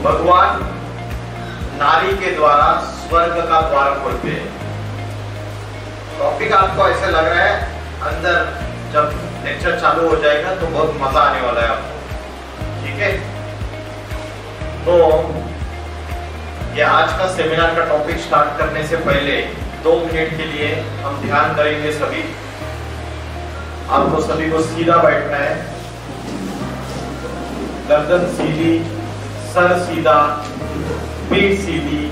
भगवान नारी के द्वारा स्वर्ग का द्वार खोलते हैं। टॉपिक आपको ऐसे लग रहा है, अंदर जब लेक्चर चालू हो जाएगा तो बहुत मजा आने वाला है आपको, ठीक है। तो ये आज का सेमिनार का टॉपिक स्टार्ट करने से पहले 2 मिनट के लिए हम ध्यान करेंगे। सभी आपको सभी को सीधा बैठना है, गर्दन सीधी, सर सीधा, पीठ सीधी।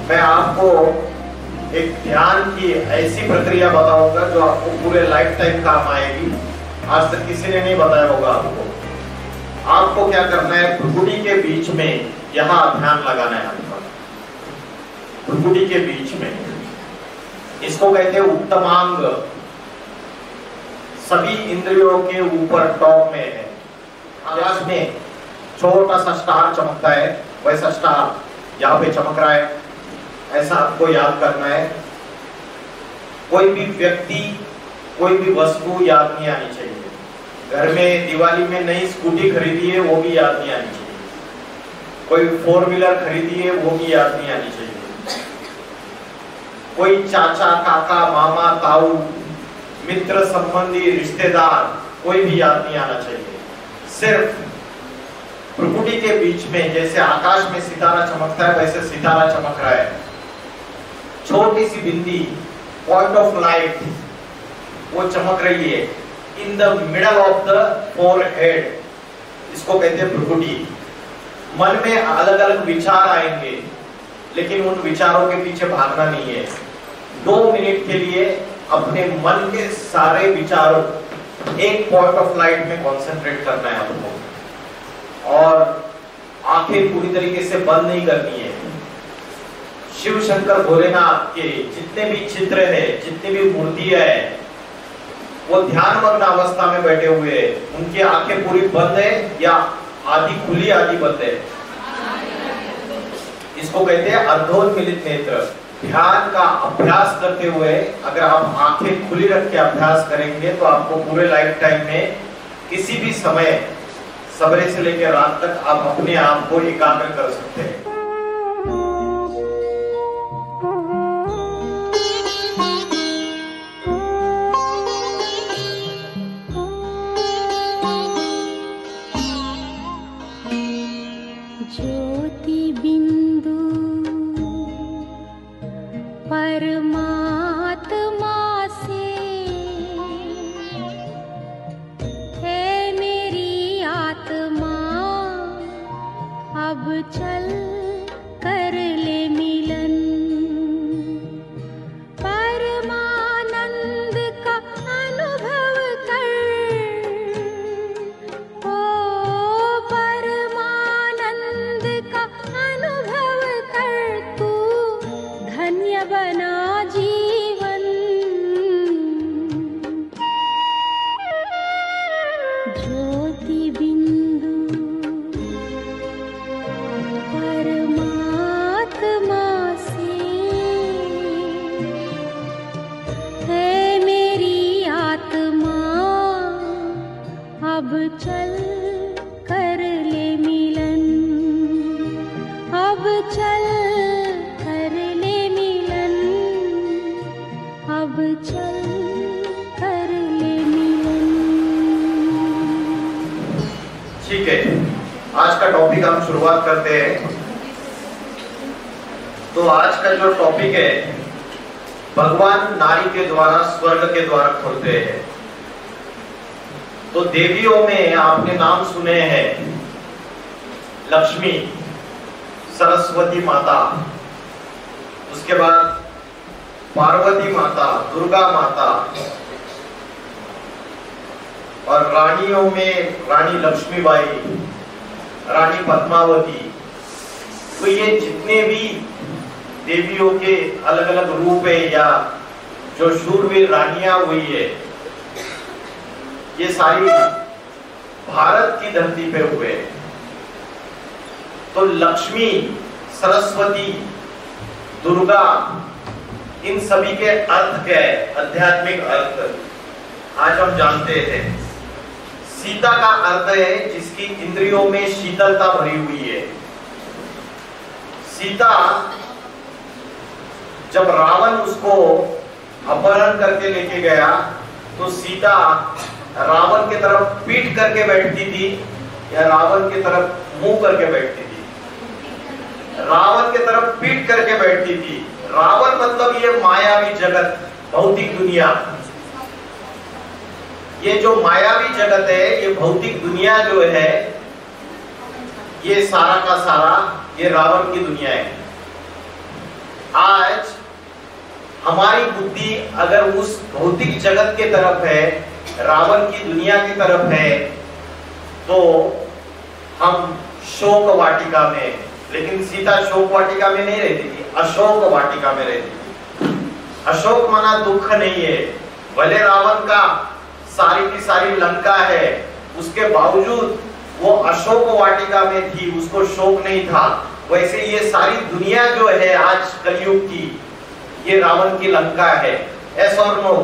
मैं आपको एक ध्यान की ऐसी प्रक्रिया बताऊंगा जो आपको पूरे लाइफ टाइम काम आएगी। आज तक किसी ने नहीं बताया होगा आपको। आपको क्या करना है, भ्रुकुटी के बीच में यहां ध्यान लगाना है आपका, भ्रुकुटी के बीच में। इसको कहते हैं उत्तमांग। सभी इंद्रियों के ऊपर टॉप में है। आकाश में छोटा सा स्टार चमकता है, वैसा स्टार यहाँ पे चमक रहा है, ऐसा आपको याद करना है। कोई भी व्यक्ति, कोई भी वस्तु याद नहीं आनी चाहिए। घर में दिवाली में नई स्कूटी खरीदी है, वो भी याद नहीं आनी चाहिए। कोई 4 व्हीलर खरीदी है, वो भी याद नहीं आनी चाहिए। कोई चाचा, काका, मामा, ताऊ, मित्र, संबंधी, रिश्तेदार, कोई भी याद नहीं आना चाहिए। सिर्फ भ्रुकुटी के बीच में, जैसे आकाश में सितारा चमकता है वैसे सितारा चमक रहा है। छोटी सी बिंदी, पॉइंट ऑफ लाइट, वो चमक रही है in the middle of the forehead. इसको कहते हैं भ्रुकुटी। मन में अलग अलग विचार आएंगे, लेकिन उन विचारों के पीछे भागना नहीं है। 2 मिनट के लिए अपने मन के सारे विचारों एक पॉइंट ऑफ लाइट में कॉन्सेंट्रेट करना है आपको, और आंखें पूरी तरीके से बंद नहीं करनी है। शिव शंकर भोलेनाथ के जितने भी चित्र है, जितनी भी मूर्तियां है, वो ध्यान मग्न अवस्था में बैठे हुए हैं। उनकी आंखें पूरी बंद है या आधी खुली आधी बंद है? इसको कहते हैं अर्धोन्मीलित नेत्र। ध्यान का अभ्यास करते हुए अगर आप आंखें खुली रख के अभ्यास करेंगे तो आपको पूरे लाइफ टाइम में किसी भी समय, सवेरे से लेकर रात तक, आप अपने आप को एकाग्र कर सकते हैं। ज्योति बिंदु परमात्मा से है मेरी आत्मा, अब चल कर ले मिलन। परमानंद का अनुभव कर, ओ परमानंद का अनुभव कर, तू धन्य बना जीवन। ज्योति बिंदु परमात्मा से है मेरी आत्मा, अब चल कर ले मिलन। अब चल कर ले मिलन, अब चल कर ले मिलन। ठीक है, आज का टॉपिक हम शुरुआत करते हैं। तो आज का जो टॉपिक है, भगवान नारी के द्वारा स्वर्ग के द्वार खोलते हैं। तो देवियों में आपने नाम सुने हैं, लक्ष्मी, सरस्वती माता, उसके बाद पार्वती माता, दुर्गा माता, और रानियों में रानी लक्ष्मीबाई, रानी पद्मावती। तो ये जितने भी देवियों के अलग अलग रूप है या जो शूरवीर रानियां हुई है, ये सारी भारत की धरती पे हुए। तो लक्ष्मी, सरस्वती, दुर्गा, इन सभी के अर्थ क्या है, आध्यात्मिक अर्थ आज हम जानते हैं। सीता का अर्थ है जिसकी इंद्रियों में शीतलता भरी हुई है। सीता, जब रावण उसको अपहरण करके लेके गया तो सीता रावण की तरफ पीठ करके बैठती थी या रावण की तरफ मुंह करके बैठती थी? रावण की तरफ पीठ करके बैठती थी। रावण मतलब ये मायावी जगत, भौतिक दुनिया। ये जो मायावी जगत है, ये भौतिक दुनिया जो है, ये सारा का सारा ये रावण की दुनिया है। आज हमारी बुद्धि अगर उस भौतिक जगत के तरफ है, रावण की दुनिया की तरफ है, तो हम शोक वाटिका में, लेकिन सीता शोक वाटिका में नहीं रहती थी, अशोक वाटिका में रहती थी। अशोक माना दुख नहीं है। भले रावण का सारी की सारी लंका है, उसके बावजूद वो अशोक वाटिका में थी, उसको शोक नहीं था। वैसे ये सारी दुनिया जो है आज कलयुग की, ये रावण की लंका है। एस और नो?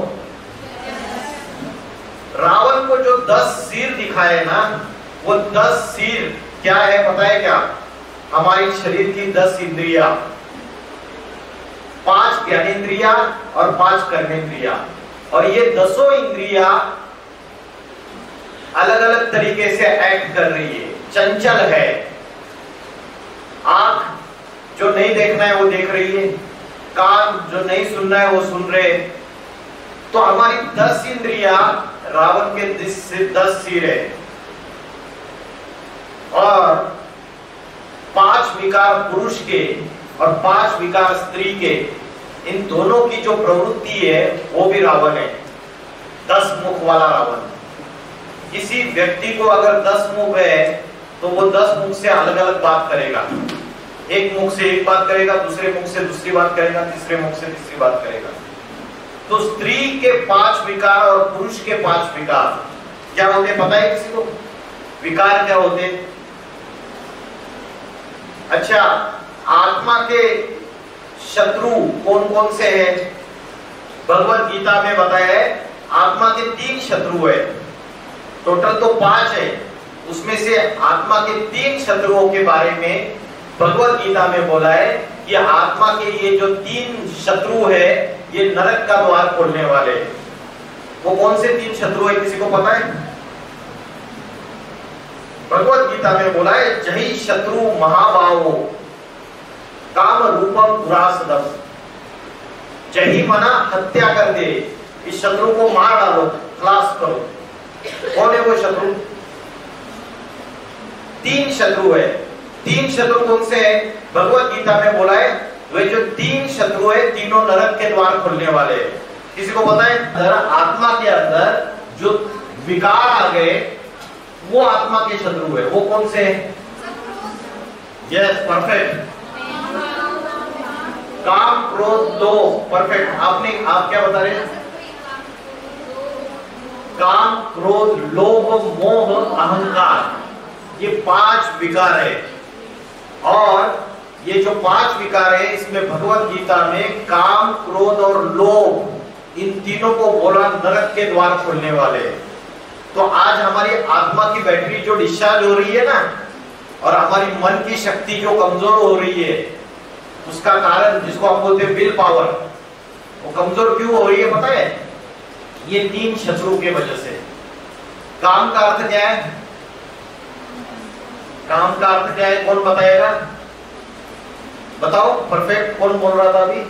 रावण को जो 10 सिर दिखाए ना, वो 10 सिर क्या है पता है क्या? हमारी शरीर की 10 इंद्रिया, 5 ज्ञानेंद्रिया और 5 कर्मेंद्रिया। और ये 10 इंद्रिया अलग अलग तरीके से एक्ट कर रही है, चंचल है। आंख जो नहीं देखना है वो देख रही है, कान जो नहीं सुनना है वो सुन रहे। तो हमारी 10 इंद्रिया रावण के 10 सिर है। और 5 विकार पुरुष के और 5 विकार स्त्री के, इन दोनों की जो प्रवृत्ति है वो भी रावण है। 10 मुख वाला रावण। किसी व्यक्ति को अगर 10 मुख है तो वो 10 मुख से अलग अलग बात करेगा। एक मुख से एक बात करेगा, दूसरे मुख से दूसरी बात करेगा, तीसरे मुख से तीसरी बात करेगा। तो स्त्री के 5 विकार और पुरुष के 5 विकार क्या होते पता है किसी को? विकार क्या होते? अच्छा, आत्मा के शत्रु कौन कौन से हैं? भगवत गीता में बताया है आत्मा के 3 शत्रु है। टोटल तो 5 है, उसमें से आत्मा के 3 शत्रुओं के बारे में भगवत गीता में बोला है कि आत्मा के ये जो 3 शत्रु है, ये नरक का द्वार खोलने वाले। वो कौन से 3 शत्रु है किसी को पता है? भगवत गीता में बोला है जही शत्रु महाबाहो काम रूपम दुरासदम। जही मना हत्या कर दे, इस शत्रु को मार डालो, खलास करो। कौन है वो शत्रु? 3 शत्रु है। 3 शत्रु कौन से है? भगवत गीता में बोला है वे जो 3 शत्रु है, तीनों नरक के द्वार खोलने वाले हैं। किसी को पता है? अगर आत्मा के अंदर जो विकार आ गए वो आत्मा के शत्रु है, वो कौन से है? Yes, perfect. काम क्रोध लोभ, परफेक्ट। आप क्या बता रहे हैं? काम क्रोध लोभ मोह अहंकार, ये 5 विकार है। और ये जो 5 विकार है, इसमें भगवत गीता में काम क्रोध और लोभ, इन तीनों को बोला नरक के द्वार खोलने वाले। तो आज हमारी आत्मा की बैटरी जो डिस्चार्ज हो रही है ना, और हमारी मन की शक्ति जो कमजोर हो रही है, उसका कारण जिसको हम बोलते हैं विल पावर, वो कमजोर क्यों हो रही है पता है? ये 3 शत्रु के वजह से। काम का अर्थ क्या है? काम का अर्थ क्या है? कौन बताएगा? बताओ, परफेक्ट। कौन बोल रहा था अभी?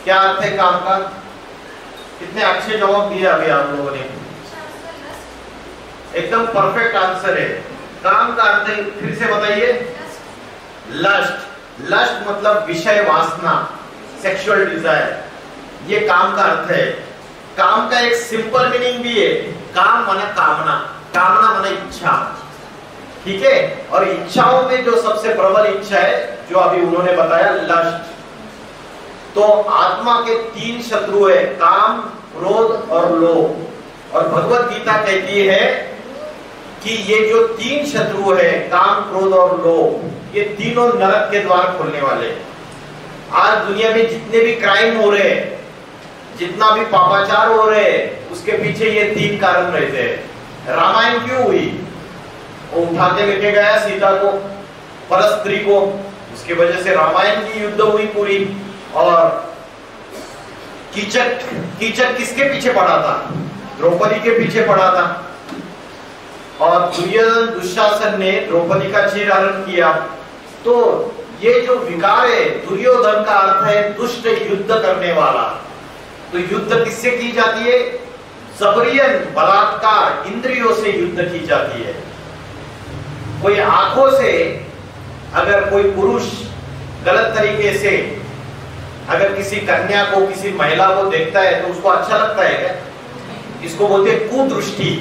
क्या अर्थ है काम का? कितने अच्छे जवाब दिए अभी आप लोगों ने, एकदम परफेक्ट आंसर है। काम का अर्थ है, फिर से बताइए। लस्ट। लस्ट मतलब विषय वासना, सेक्सुअल डिजायर, ये काम का अर्थ है। काम का एक सिंपल मीनिंग भी है। काम माना कामना, कामना माना इच्छा, ठीक है? और इच्छाओं में जो सबसे प्रबल इच्छा है, जो अभी उन्होंने बताया, लस्ट। तो आत्मा के 3 शत्रु है, काम क्रोध और लोभ। और भगवत गीता कहती है कि ये जो 3 शत्रु है, काम क्रोध और लोभ, ये तीनों नरक के द्वार खोलने वाले। आज दुनिया में जितने भी क्राइम हो रहे हैं, जितना भी पापाचार हो रहे हैं, उसके पीछे ये 3 कारण रहते हैं। रामायण क्यों हुई? वो उठा के लेके गया सीता को, परस्त्री को, उसकी वजह से रामायण की युद्ध हुई पूरी। और कीचक किसके पीछे पड़ा था? द्रौपदी के पीछे पड़ा था। और दुर्योधन दुशासन ने द्रौपदी का चीरहरण किया। तो ये जो विकार है, दुर्योधन का अर्थ है दुष्ट, युद्ध करने वाला। तो युद्ध किससे की जाती है? जबरियन, बलात्कार, इंद्रियों से युद्ध की जाती है। कोई आंखों से अगर कोई पुरुष गलत तरीके से अगर किसी कन्या को, किसी महिला को देखता है तो उसको अच्छा लगता है क्या? इसको बोलते हैं कुदृष्टि।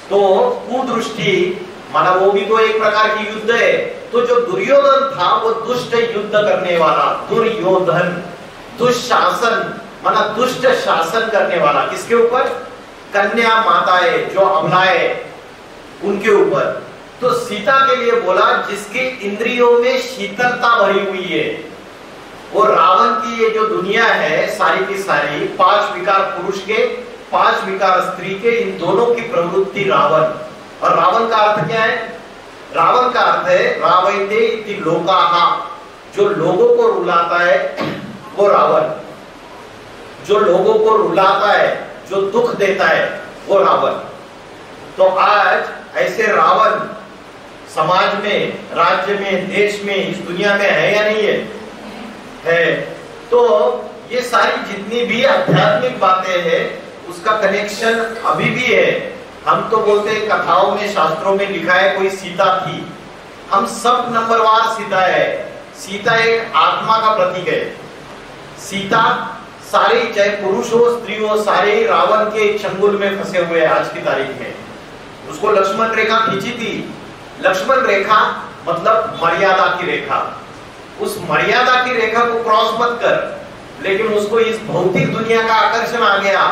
तो कुदृष्टि माना वो भी तो एक प्रकार की युद्ध है। तो जो दुर्योधन था वो दुष्ट युद्ध करने वाला, दुर्योधन, दुशासन माना दुष्ट शासन करने वाला। किसके ऊपर? कन्या माताएं, जो अबलाएं, उनके ऊपर। तो सीता के लिए बोला जिसकी इंद्रियों में शीतलता भरी हुई है। वो रावण की ये जो दुनिया है सारी की सारी, 5 विकार पुरुष के, 5 विकार स्त्री के, इन दोनों की प्रवृत्ति रावण। और रावण का अर्थ क्या है? रावण का अर्थ है रावयते इति लोकाः, जो लोगों को रुलाता है वो रावण, जो लोगों को रुलाता है, जो दुख देता है वो रावण। तो आज ऐसे रावण समाज में, राज्य में, देश में, इस दुनिया में है या नहीं है? है। तो ये सारी जितनी भी आध्यात्मिक बातें हैं उसका कनेक्शन अभी भी है। हम तो बोलते हैं कथाओं में, शास्त्रों में लिखा है कोई सीता थी। हम सब नंबरवार सीता है। सीता एक आत्मा का प्रतीक है। सीता सारे, चाहे पुरुष हो स्त्री हो, सारे रावण के चंगुल में फंसे हुए हैं आज की तारीख में। उसको लक्ष्मण रेखा खींची थी। लक्ष्मण रेखा मतलब मर्यादा की रेखा। उस मर्यादा की रेखा को क्रॉस मत कर, लेकिन उसको इस भौतिक दुनिया का आकर्षण आ गया।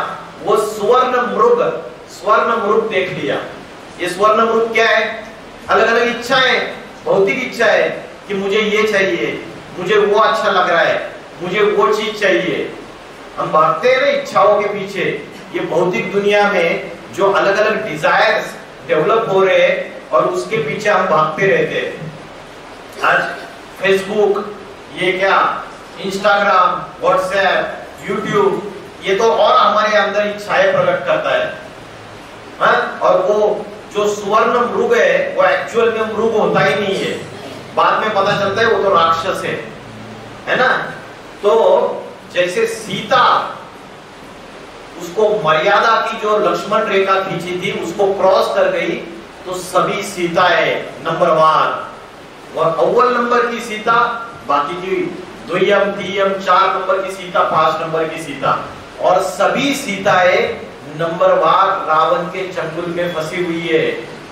वो स्वर्ण मृग देख लिया। ये स्वर्ण मृग क्या है? अलग अलग इच्छाएं, भौतिक इच्छा है कि मुझे ये चाहिए, मुझे वो अच्छा लग रहा है, मुझे वो चीज चाहिए। हम भागते हैं ना इच्छाओं के पीछे। ये भौतिक दुनिया में जो अलग अलग डिजायर्स डेवलप हो रहे हैं और उसके पीछे हम भागते रहते हैं। आज फेसबुक, ये क्या इंस्टाग्राम, व्हाट्सएप, यूट्यूब, ये तो और हमारे अंदर इच्छाएं प्रकट करता है। और वो जो स्वर्ण मृग है वो एक्चुअल में मृग होता ही नहीं है। बाद में पता चलता है वो तो राक्षस है ना। तो जैसे सीता, उसको मर्यादा की जो लक्ष्मण रेखा खींची थी उसको क्रॉस कर गई, तो सभी सीताएं नंबरवार। और अव्वल नंबर की सीता, बाकी की द्वितीयम, तृतीयम, 4 नंबर की सीता, 5 नंबर की सीता, और सभी सीताएं नंबरवार रावण के चंगुल में फंसी हुई है।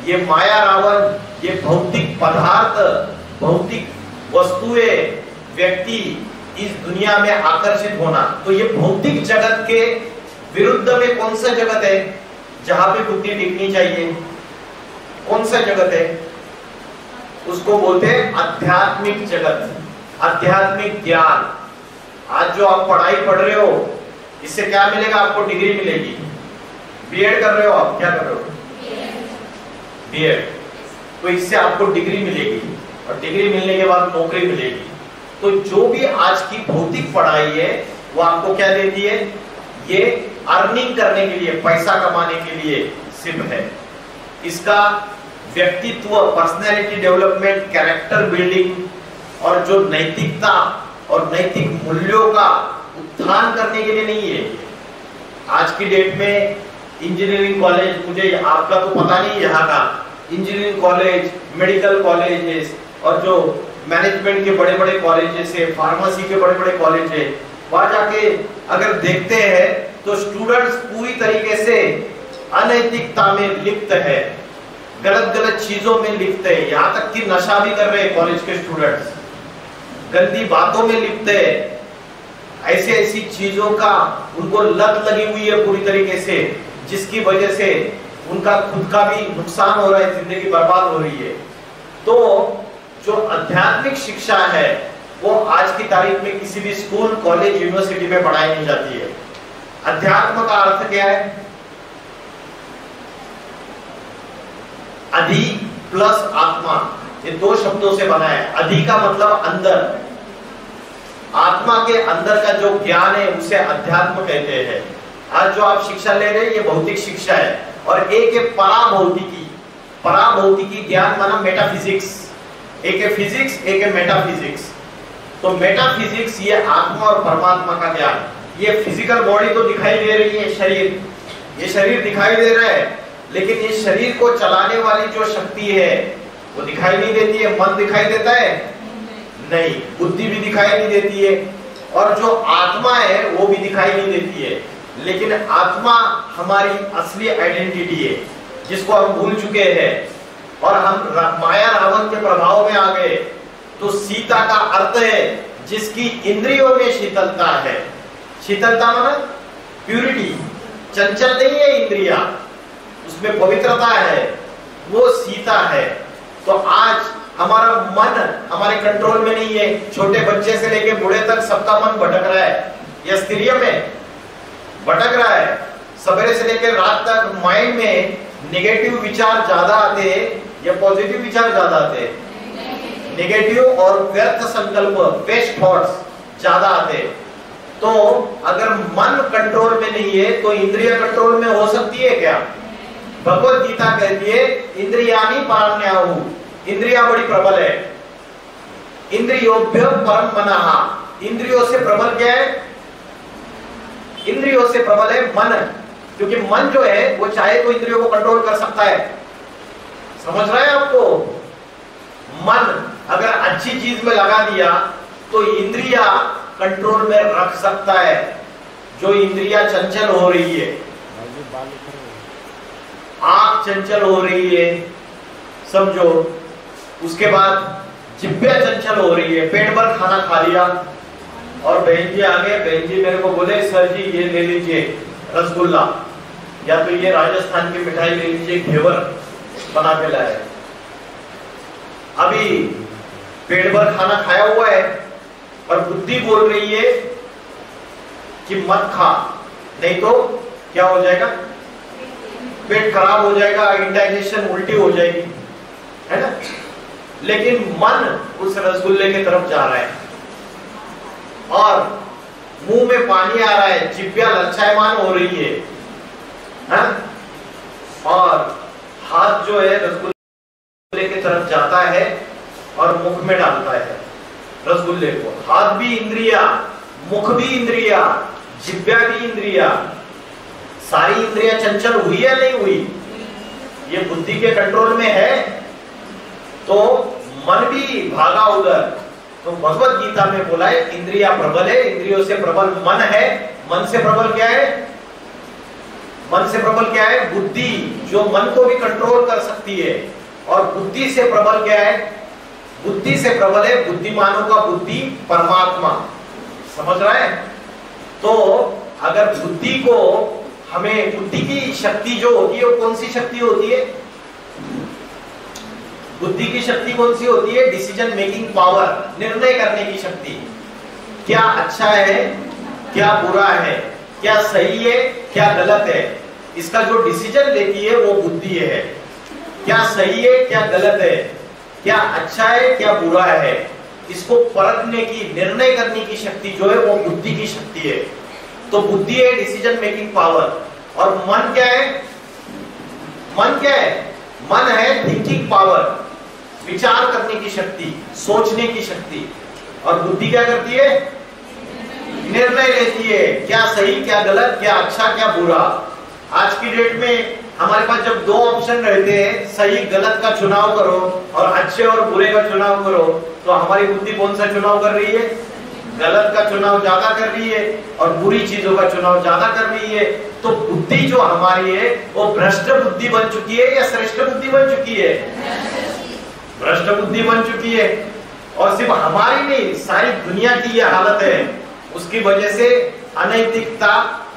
ये माया रावण, ये भौतिक पदार्थ, भौतिक वस्तुएं, व्यक्ति इस दुनिया में आकर्षित होना। तो ये भौतिक जगत के विरुद्ध में कौन सा जगत है जहां पे बुद्धि टिकनी चाहिए? कौन सा जगत है? उसको बोलते हैं आध्यात्मिक जगत, आध्यात्मिक ज्ञान। आज जो आप पढ़ाई पढ़ रहे हो, इससे क्या मिलेगा? आपको डिग्री मिलेगी। बीएड कर रहे हो आप, क्या कर रहे हो? बीएड। तो इससे आपको डिग्री मिलेगी और डिग्री मिलने के बाद नौकरी मिलेगी। तो जो भी आज की भौतिक पढ़ाई है वो आपको क्या देती है? ये अर्निंग करने के लिए, पैसा कमाने के लिए सिर्फ है। इसका व्यक्तित्व, पर्सनैलिटी डेवलपमेंट, कैरेक्टर बिल्डिंग और जो नैतिकता और नैतिक मूल्यों का उत्थान करने के लिए नहीं है। आज की डेट में इंजीनियरिंग कॉलेज, मुझे आपका तो पता नहीं यहाँ का, इंजीनियरिंग कॉलेज, मेडिकल कॉलेजेस और जो मैनेजमेंट के बड़े बड़े कॉलेजेस है, फार्मेसी के बड़े बड़े कॉलेज है, वहां जाके अगर देखते हैं तो स्टूडेंट्स पूरी तरीके से अनैतिकता में लिप्त है, गलत गलत चीजों में लिप्त है। यहाँ तक कि नशा भी कर रहे हैं कॉलेज के स्टूडेंट्स, गंदी बातों में लिप्त है। ऐसी ऐसी चीजों का उनको लत लगी हुई है पूरी तरीके से, जिसकी वजह से उनका खुद का भी नुकसान हो रहा है, जिंदगी बर्बाद हो रही है। तो जो आध्यात्मिक शिक्षा है वो आज की तारीख में किसी भी स्कूल, कॉलेज, यूनिवर्सिटी में पढ़ाई नहीं जाती है। अध्यात्म का अर्थ क्या है? अधि प्लस आत्मा, ये दो शब्दों से बना है। अधि का मतलब अंदर, आत्मा के अंदर का जो ज्ञान है उसे अध्यात्म कहते हैं। आज जो आप शिक्षा ले रहे हैं ये भौतिक शिक्षा है, और एक है पराभौतिकी। पराभौतिकी ज्ञान माना मेटाफिजिक्स, एक है फिजिक्स, एक है मेटाफिजिक्स। तो मेटाफिजिक्स ये आत्मा और परमात्मा का ज्ञान। ये फिजिकल बॉडी तो दिखाई दे रही है, शरीर, ये शरीर दिखाई दे रहा है, लेकिन इस शरीर को चलाने वाली जो शक्ति है वो दिखाई नहीं देती है। मन दिखाई देता है? नहीं। बुद्धि भी दिखाई नहीं देती है, और जो आत्मा है वो भी दिखाई नहीं देती है। लेकिन आत्मा हमारी असली आइडेंटिटी है, जिसको हम भूल चुके हैं, और हम माया रावण के प्रभाव में आ गए। तो सीता का अर्थ है जिसकी इंद्रियों में शीतलता है। शीतलता माना प्यूरिटी, चंचल नहीं है इंद्रिया, उसमें पवित्रता है, वो सीता है। तो आज हमारा मन हमारे कंट्रोल में नहीं है। छोटे बच्चे से लेके बूढ़े तक सबका मन भटक रहा है, या स्त्रियों में भटक रहा है। सवेरे से लेकर रात तक माइंड में नेगेटिव विचार ज्यादा आते हैं या पॉजिटिव विचार ज्यादा आते हैं? नेगेटिव और व्यर्थ संकल्प, वेस्ट थॉट्स ज्यादा आते हैं। तो अगर मन कंट्रोल में नहीं है तो इंद्रिय कंट्रोल में हो सकती है क्या? भगवत गीता कहती है इंद्रियाणि पारण्याहु, इंद्रिया बड़ी प्रबल है। इंद्रियोभ्य परम मनः, इंद्रियों से प्रबल क्या है? इंद्रियों से प्रबल है मन, क्योंकि मन जो है वो चाहे तो इंद्रियों को कंट्रोल कर सकता है। समझ रहे हैं आपको? मन अगर अच्छी चीज में लगा दिया तो इंद्रिया कंट्रोल में रख सकता है। जो इंद्रिया चंचल हो रही है, आंख चंचल हो रही है समझो, उसके बाद जिह्वा चंचल हो रही है, पेट भर खाना खा लिया, और बहन जी आ गए, बहन जी मेरे को बोले सर जी ये ले लीजिए रसगुल्ला, या तो ये राजस्थान की मिठाई ले लीजिए, घेवर बना के लाए। अभी पेट भर खाना खाया हुआ है, और बुद्धि बोल रही है कि मत खा, नहीं तो क्या हो जाएगा? पेट खराब हो जाएगा, इंडाइजेशन उल्टी हो जाएगी, है ना? लेकिन मन उस रसगुल्ले की तरफ जा रहा है, और मुंह में पानी आ रहा है, जिह्वा लज्जायमान हो रही है, और हाथ जो है रसगुल्ले की तरफ जाता है और मुख में डालता है रसगुल्ले को। हाथ भी इंद्रिया, मुख भी इंद्रिया, जिह्वा भी इंद्रिया, सारी इंद्रिया चंचल हुई या नहीं हुई? ये बुद्धि के कंट्रोल में है, तो मन भी भागा उधर। तो भगवत गीता में बोला है इंद्रिया प्रबल है, इंद्रियों से प्रबल मन है। मन से प्रबल क्या है? मन से प्रबल क्या है? बुद्धि, जो मन को भी कंट्रोल कर सकती है। और बुद्धि से प्रबल क्या है? बुद्धि से प्रबल है बुद्धिमानों का बुद्धि, परमात्मा। समझ रहा है? तो अगर बुद्धि को, हमें बुद्धि की शक्ति जो होती है वो कौन सी शक्ति होती है? बुद्धि की शक्ति कौन सी होती है? डिसीजन मेकिंग पावर, निर्णय करने की शक्ति। क्या अच्छा है, क्या बुरा है, क्या सही है, क्या गलत है, इसका जो डिसीजन लेती है वो बुद्धि है। क्या सही है, क्या गलत है, क्या अच्छा है, क्या बुरा है, इसको परखने की, निर्णय करने की शक्ति जो है वो बुद्धि की शक्ति है। तो बुद्धि है डिसीजन मेकिंग पावर। और मन क्या है? मन क्या है? मन है थिंकिंग पावर, विचार करने की शक्ति, सोचने की शक्ति। और बुद्धि क्या करती है? निर्णय लेती है, क्या सही, क्या गलत, क्या अच्छा, क्या बुरा। आज की डेट में हमारे पास जब दो ऑप्शन रहते हैं, सही गलत का चुनाव करो और अच्छे और बुरे का चुनाव करो, तो हमारी बुद्धि कौन सा चुनाव कर रही है? गलत का चुनाव ज्यादा कर रही है, और बुरी चीजों का चुनाव ज्यादा कर रही है। तो बुद्धि जो हमारी है वो भ्रष्ट बुद्धि बन चुकी है या श्रेष्ठ बुद्धि बन चुकी है? भ्रष्ट बुद्धि बन चुकी है। और सिर्फ हमारी नहीं, सारी दुनिया की ये हालत है। उसकी वजह से अनैतिकता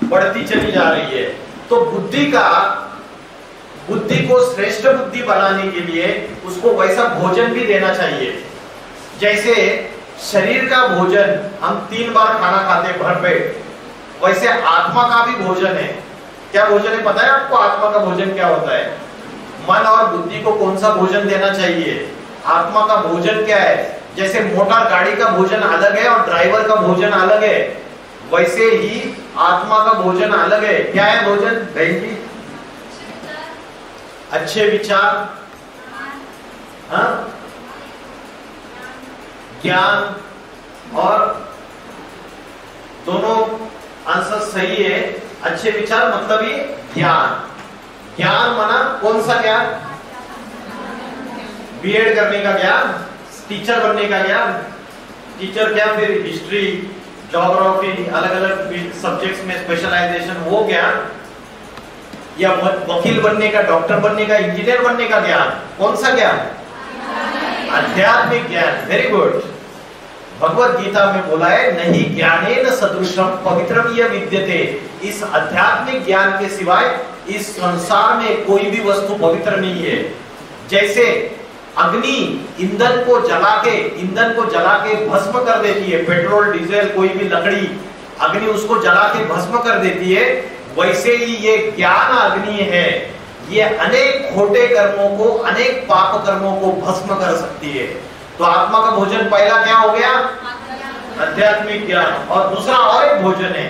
बढ़ती चली जा रही है। तो बुद्धि को श्रेष्ठ बुद्धि बनाने के लिए उसको वैसा भोजन भी देना चाहिए। जैसे शरीर का भोजन हम 3 बार खाना खाते हैं भर पेट, वैसे आत्मा का भी भोजन है। क्या भोजन है पता है आपको? आत्मा का भोजन क्या होता है? मन और बुद्धि को कौन सा भोजन देना चाहिए? आत्मा का भोजन क्या है? जैसे मोटर गाड़ी का भोजन अलग है और ड्राइवर का भोजन अलग है, वैसे ही आत्मा का भोजन अलग है। क्या है भोजन बहन जी? अच्छे विचार, हाँ, ज्ञान, और दोनों आंसर सही है। अच्छे विचार मतलब ये ज्ञान। ज्ञान माना कौन सा ज्ञान? बीएड करने का ज्ञान, टीचर बनने का ज्ञान। टीचर क्या, फिर हिस्ट्री, ज्योग्राफी, अलग अलग सब्जेक्ट्स में स्पेशलाइजेशन, वो ज्ञान। या वकील बनने का, डॉक्टर बनने का, इंजीनियर बनने का ज्ञान। कौन सा ज्ञान? आध्यात्मिक ज्ञान। Very good. भगवत गीता में बोला है नहीं ज्ञानेन सदृशम पवित्रम यह विद्यते। इस आध्यात्मिक ज्ञान के सिवाय इस संसार में कोई भी वस्तु पवित्र नहीं है। जैसे अग्नि ईंधन को जला के भस्म कर देती है, पेट्रोल डीजल कोई भी लकड़ी, अग्नि उसको जला के भस्म कर देती है, वैसे ही ये ज्ञान अग्नि है। ये अनेक खोटे कर्मों को, अनेक पाप कर्मों को भस्म कर सकती है। तो आत्मा का भोजन पहला क्या हो गया? आध्यात्मिक ज्ञान। और दूसरा और एक भोजन है,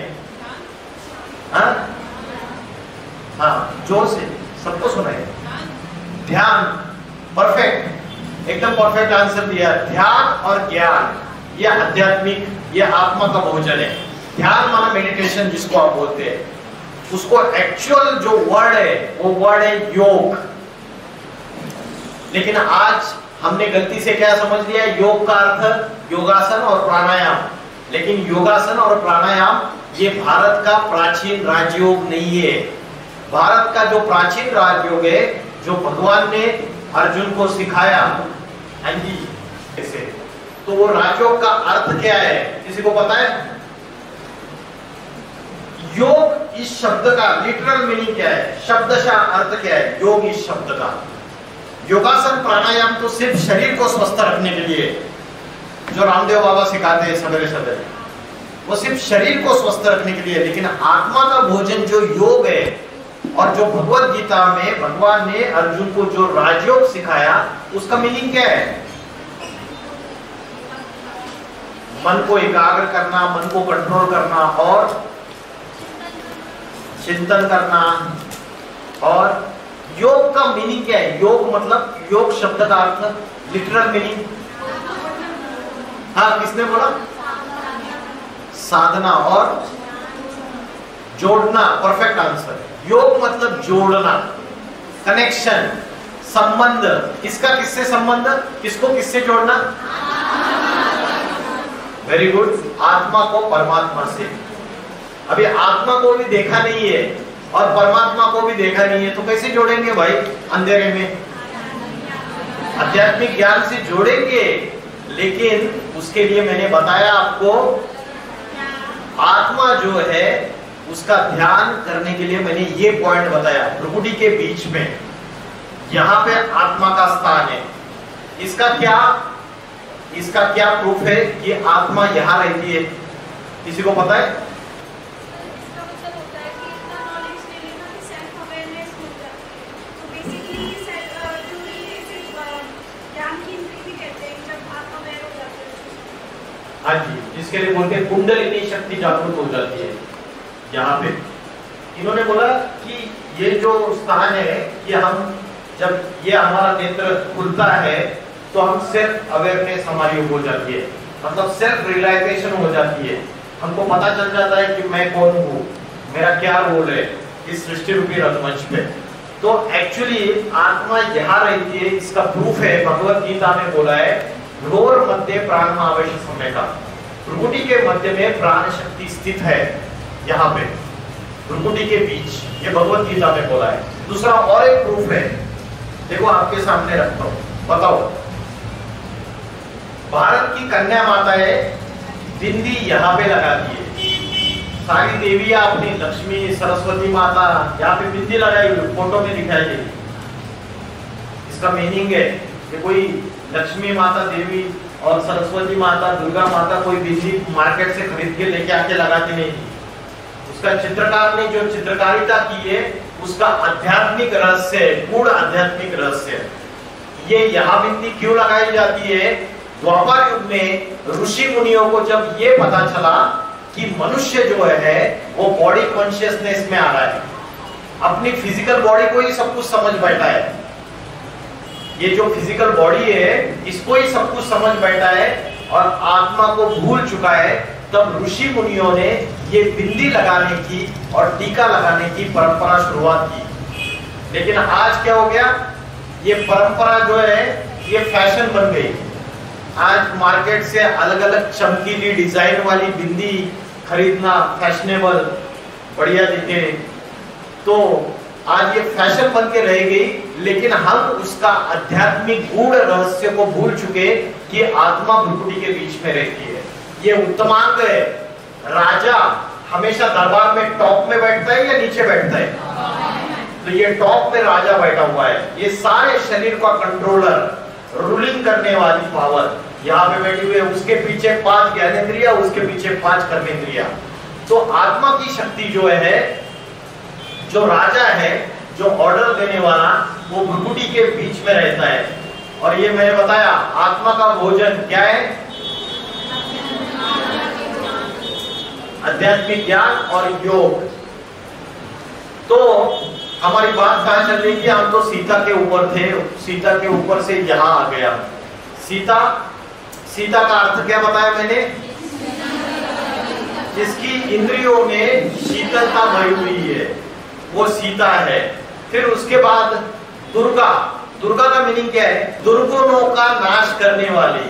हाँ जोर से सबको सुनाए, ध्यान। परफेक्ट, एकदम परफेक्ट आंसर दिया। ध्यान और ज्ञान, ये आध्यात्मिक, ये आत्मा का भोजन है। ध्यान माना मेडिटेशन जिसको आप बोलते हैं, उसको एक्चुअल जो वर्ड है वो वर्ड है योग। लेकिन आज हमने गलती से क्या समझ लिया? योग का अर्थ योगासन और प्राणायाम। लेकिन योगासन और प्राणायाम ये भारत का प्राचीन राजयोग नहीं है। भारत का जो प्राचीन राजयोग है, जो भगवान ने अर्जुन को सिखाया, हाँ जी ऐसे, तो वो राजयोग का अर्थ क्या है? किसी को पता है? योग इस शब्द का लिटरल मीनिंग क्या है? शब्दशः अर्थ क्या है योग इस शब्द का? योगासन प्राणायाम तो सिर्फ शरीर को स्वस्थ रखने के लिए, जो रामदेव बाबा सिखाते हैं सवेरे सवेरे, वो सिर्फ शरीर को स्वस्थ रखने के लिए। लेकिन आत्मा का भोजन जो योग है, और जो भगवत गीता में भगवान ने अर्जुन को जो राजयोग सिखाया, उसका मीनिंग क्या है? मन को एकाग्र करना, मन को कंट्रोल करना और चिंतन करना। और योग का मीनिंग क्या है? योग मतलब, योग शब्द का अर्थ लिटरल मीनिंग, हाँ किसने बोला? साधना और जोड़ना। Perfect answer. योग मतलब जोड़ना, कनेक्शन, संबंध। किसका किससे संबंध? किसको किससे जोड़ना? Very good. आत्मा को परमात्मा से। अभी आत्मा को भी देखा नहीं है और परमात्मा को भी देखा नहीं है, तो कैसे जोड़ेंगे भाई अंधेरे में? आध्यात्मिक ज्ञान से जोड़ेंगे। लेकिन उसके लिए मैंने बताया आपको, आत्मा जो है उसका ध्यान करने के लिए मैंने ये पॉइंट बताया, भ्रुकुटी के बीच में, यहां पे आत्मा का स्थान है। इसका क्या प्रूफ है कि आत्मा यहां रहती है? किसी को पता है? हाँ जी, जिसके लिए बोलते हैं कुंडलिनी शक्ति जागृत हो जाती है। यहाँ पे इन्होंने बोला कि ये जो स्थान है, ये हम जब ये हमारा नेत्र खुलता है तो हम सेल्फ अवेयरनेस हमारी हो जाती है, मतलब सेल्फ रियलाइजेशन हो जाती है। हमको पता चल जाता है कि मैं कौन हूँ, मेरा क्या रोल है इस सृष्टि रूपी रंगमंच पे। तो एक्चुअली आत्मा यहाँ रहती है, इसका प्रूफ है भगवत गीता में बोला है, भ्रूर मध्य प्राण आवेश समय का, भ्रुकुटी के मध्य में प्राण शक्ति स्थित है। यहाँ पे भ्रुकुटी के बीच, ये भगवत गीता में बोला है। दूसरा और एक प्रूफ है, देखो आपके सामने रखता हूं, बताओ। भारत की कन्या माता है, बिंदी यहाँ पे लगाती है। सारी देवियां अपनी लक्ष्मी सरस्वती माता यहाँ पे बिंदी लगाई हुई, फोटो में दिखाई गई। इसका मीनिंग है कि कोई लक्ष्मी माता देवी और सरस्वती माता दुर्गा माता कोई बिंदी मार्केट से खरीद के लेके आके लगाती नहीं थी। उसका चित्रकार ने जो चित्रकारिता की है उसका आध्यात्मिक रहस्य, गूढ़ आध्यात्मिक रहस्य। ये यहाँ बिंदी क्यों लगाई जाती है? द्वापर युग में ऋषि मुनियों को जब ये पता चला कि मनुष्य जो है वो बॉडी कॉन्शियसनेस में आ रहा है, अपनी फिजिकल बॉडी को ही सब कुछ समझ बैठा है, ये जो फिजिकल बॉडी है इसको ही सब कुछ समझ बैठा है और आत्मा को भूल चुका है, तब ऋषि मुनियों ने ये बिंदी लगाने की और टीका लगाने की परंपरा शुरुआत की। लेकिन आज क्या हो गया, ये परंपरा जो है ये फैशन बन गई। आज मार्केट से अलग अलग चमकीली डिजाइन वाली बिंदी खरीदना फैशनेबल, बढ़िया दिखे, तो आज ये फैशन बन के रह गई। लेकिन हम उसका आध्यात्मिक गूढ़ रहस्य को भूल चुके कि आत्मा भ्रुकुटी के बीच में रहती है। ये उत्तमांग है। राजा हमेशा दरबार में टॉप में बैठता है या नीचे बैठता है? तो ये टॉप में राजा बैठा हुआ है। ये सारे शरीर का कंट्रोलर, रूलिंग करने वाली पावर यहाँ पे बैठी हुई है। उसके पीछे 5 ज्ञानेंद्रिया, उसके पीछे 5 कर्मेंद्रिया। तो आत्मा की शक्ति जो है, जो राजा है, जो ऑर्डर देने वाला, वो भ्रुकुटी के बीच में रहता है। और ये मैंने बताया आत्मा का भोजन क्या है? आध्यात्मिक ज्ञान और योग। तो हमारी बात कहां चल रही थी? हम तो सीता के ऊपर थे, सीता के ऊपर से यहां आ गया। सीता, सीता का अर्थ क्या बताया मैंने? जिसकी इंद्रियों में शीतलता भरी हुई है वो सीता है। फिर उसके बाद दुर्गा। दुर्गा का मीनिंग क्या है? दुर्गुणों का नाश करने वाली,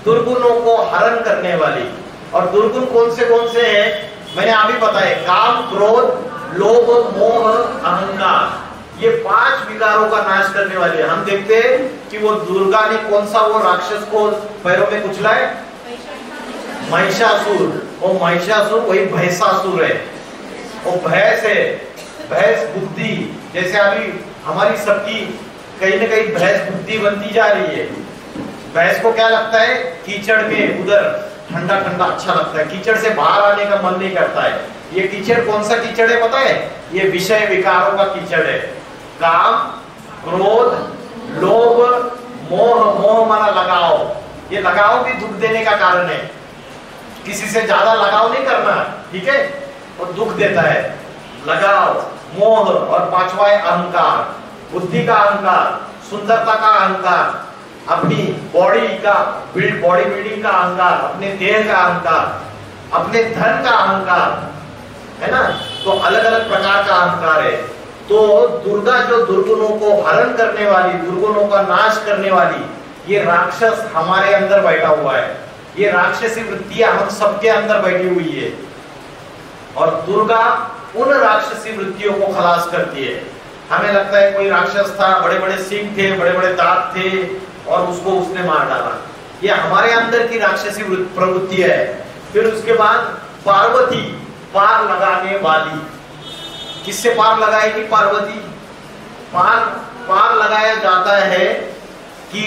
दुर्गुणों को हरण करने वाली। और दुर्गुण कौन से हैं? मैंने अभी बताया, काम, क्रोध, लोभ, मोह, अहंकार। ये 5 विकारों का नाश करने वाली है। हम देखते हैं कि वो दुर्गा ने कौन सा वो राक्षस को पैरों में कुचला है? महिषासुर। वो महिषासुर वही भैंसासुर है। वो भैंस है, भैंस बुद्धि। जैसे अभी हमारी सबकी कहीं ना कहीं भैंस बुद्धि बनती जा रही है। भैंस को क्या लगता है? कीचड़ में उधर ठंडा ठंडा अच्छा लगता है, कीचड़ से बाहर आने का मन नहीं करता है। ये कीचड़ कौन सा कीचड़ है पता है? ये विषय विकारों का कीचड़ है। काम, क्रोध, लोभ, मोह। मोह माना लगाव। ये लगाव भी दुख देने का कारण है। किसी से ज्यादा लगाव नहीं करना, ठीक है? वो दुख देता है। लगाव, मोह, और 5वां है अहंकार। बुद्धि का अहंकार, सुंदरता का अहंकार, अपनी बॉडी बिल्डिंग का अहंकार, अपने देह का अहंकार, अपने धन का अहंकार, है ना? तो अलग अलग प्रकार का अहंकार है। तो दुर्गा जो दुर्गुणों को हरण करने वाली, दुर्गुणों का नाश करने वाली, ये राक्षस हमारे अंदर बैठा हुआ है। ये राक्षसी वृत्तियां हम सबके अंदर बैठी हुई है। और दुर्गा उन राक्षसी वृत्तियों को खलास करती है। हमें लगता है कोई राक्षस था, बड़े बड़े सींग थे, बड़े बड़े दांत थे और उसको उसने मार डाला। ये हमारे अंदर की राक्षसी प्रवृत्ति है। फिर उसके बाद पार्वती, पार लगाने वाली। किससे पार लगाएगी पार्वती? पार लगाया जाता है कि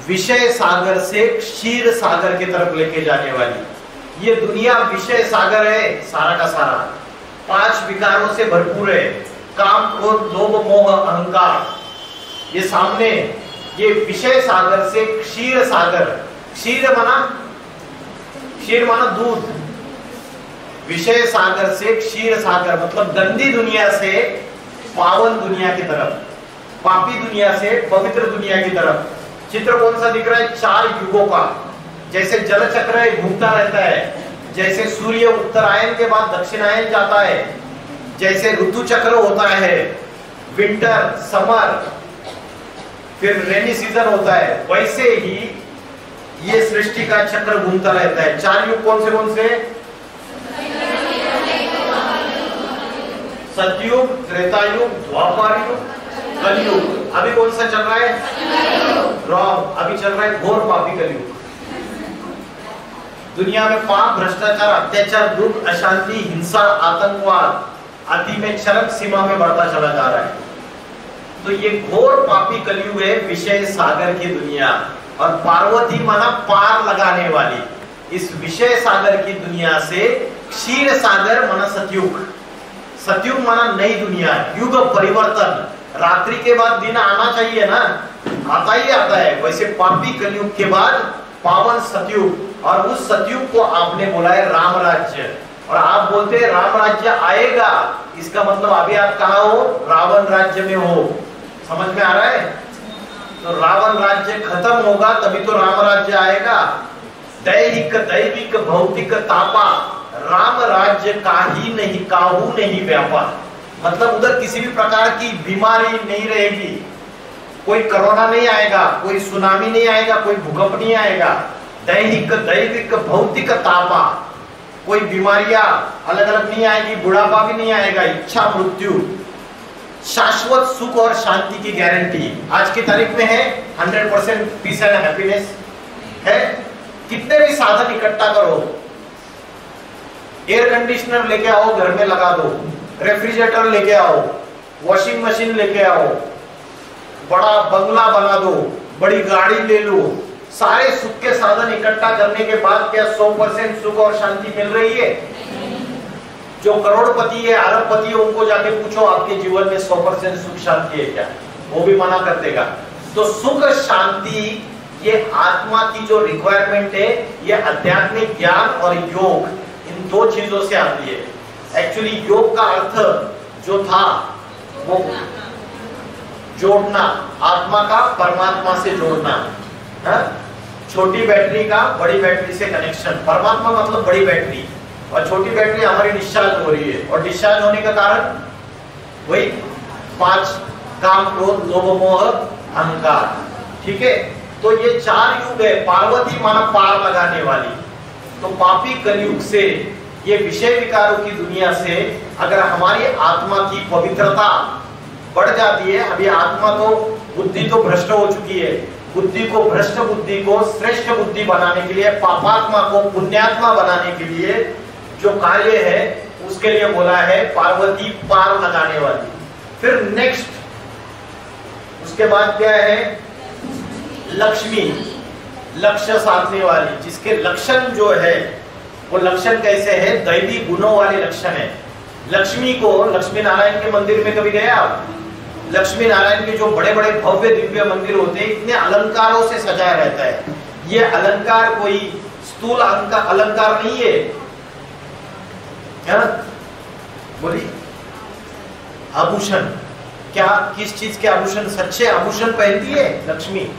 विषय सागर से क्षीर सागर की तरफ लेके जाने वाली। ये दुनिया विषय सागर है सारा का सारा, 5 विकारों से भरपूर है। काम, क्रोध, लोभ, मोह, अहंकार। ये सामने ये विषय सागर से क्षीर सागर। क्षीर माना दूध। विषय सागर से क्षीर सागर मतलब गंदी दुनिया से पावन दुनिया की तरफ, पापी दुनिया से पवित्र दुनिया की तरफ। चित्र कौन सा दिख रहा है? 4 युगों का। जैसे जल चक्र घूमता रहता है, जैसे सूर्य उत्तरायण के बाद दक्षिणायन जाता है, जैसे ऋतु चक्र होता है, विंटर, समर, फिर रेनी सीजन होता है, वैसे ही ये सृष्टि का चक्र घूमता रहता है। 4 युग कौन से? सतयुग, त्रेतायुग, द्वापर युग, कलयुग। अभी कौन सा चल रहा है? रॉन्ग। अभी चल रहा है घोर पापी कलयुग। दुनिया में पाप, भ्रष्टाचार, अत्याचार, दुख, अशांति, हिंसा, आतंकवाद अति में चरम सीमा में बढ़ता चला जा रहा है। तो ये घोर पापी कलयुग है, विषय सागर की दुनिया। और पार्वती माना पार लगाने वाली। इस विषय सागर की दुनिया से क्षीर सागर माना सतयुग। सतयुग माना नई दुनिया, युग परिवर्तन, रात्रि के बाद दिन आना चाहिए ना, आता ही आता है। वैसे पापी कलयुग के बाद पावन सतयुग, और उस सतयुग को आपने बोला है राम राज्य, और आप बोलते हैं राम राज्य आएगा, इसका मतलब अभी आप कहाँ हो? रावण राज्य में हो। समझ में आ रहा है? तो रावण राज्य खत्म होगा तभी तो राम राज्य आएगा। दैहिक दैविक भौतिक तापा राम राज्य काहू नहीं व्यापा, मतलब उधर किसी भी प्रकार की बीमारी नहीं रहेगी, कोई कोरोना नहीं आएगा, कोई सुनामी नहीं आएगा, कोई भूकंप नहीं आएगा। दैहिक दैविक भौतिक तापा, कोई बीमारियां अलग अलग नहीं आएगी, बुढ़ापा भी नहीं आएगा, इच्छा मृत्यु, शाश्वत सुख और शांति की गारंटी आज की तारीख में है। 100% पीस एंड हैप्पीनेस है। कितने भी साधन इकट्ठा करो, एयर कंडीशनर लेके आओ घर में लगा दो, रेफ्रिजरेटर लेके आओ, वॉशिंग मशीन लेके आओ, बड़ा बंगला बना दो, बड़ी गाड़ी ले लो, सारे सुख के साधन इकट्ठा करने के बाद क्या 100% सुख और शांति मिल रही है? जो करोड़पति है, अरबपति है, उनको जाके पूछो आपके जीवन में 100% सुख शांति है क्या? वो भी मना कर देगा। तो सुख शांति ये आत्मा की जो रिक्वायरमेंट है, ये आध्यात्मिक ज्ञान और योग, इन दो चीजों से आती है। एक्चुअली योग का अर्थ जो था वो जोड़ना, आत्मा का परमात्मा से जोड़ना, छोटी बैटरी का बड़ी बैटरी से कनेक्शन। परमात्मा मतलब बड़ी बैटरी, और छोटी बैटरी हमारी डिस्चार्ज हो रही है, और डिस्चार्ज होने का कारण वही 5 काम क्रोध लोभ मोह अहंकार। ठीक है, तो ये 4 युग है। पार्वती माना पार लगाने वाली, तो पापी कलयुग से, ये विषय विकारों की दुनिया से अगर हमारी आत्मा की पवित्रता बढ़ जाती है, अभी आत्मा तो बुद्धि तो भ्रष्ट हो चुकी है, बुद्धि को भ्रष्ट बुद्धि को श्रेष्ठ बुद्धि बनाने के लिए, पापात्मा को पुण्यात्मा बनाने के लिए जो कार्य है, उसके लिए बोला है पार्वती पार लगाने वाली। फिर नेक्स्ट उसके बाद क्या है? लक्ष्मी, लक्ष्य साधने वाली, जिसके लक्षण जो है वो लक्षण कैसे है? दैवी गुणों वाले लक्षण है। लक्ष्मी को, लक्ष्मी नारायण के मंदिर में कभी गए आप? लक्ष्मी नारायण के जो बड़े बड़े भव्य दिव्य मंदिर होते हैं, इतने अलंकारों से सजाया रहता है। ये अलंकार कोई स्थूल अलंकार नहीं है, बोली आभूषण। क्या, किस चीज के आभूषण? सच्चे आभूषण पहनती है लक्ष्मी।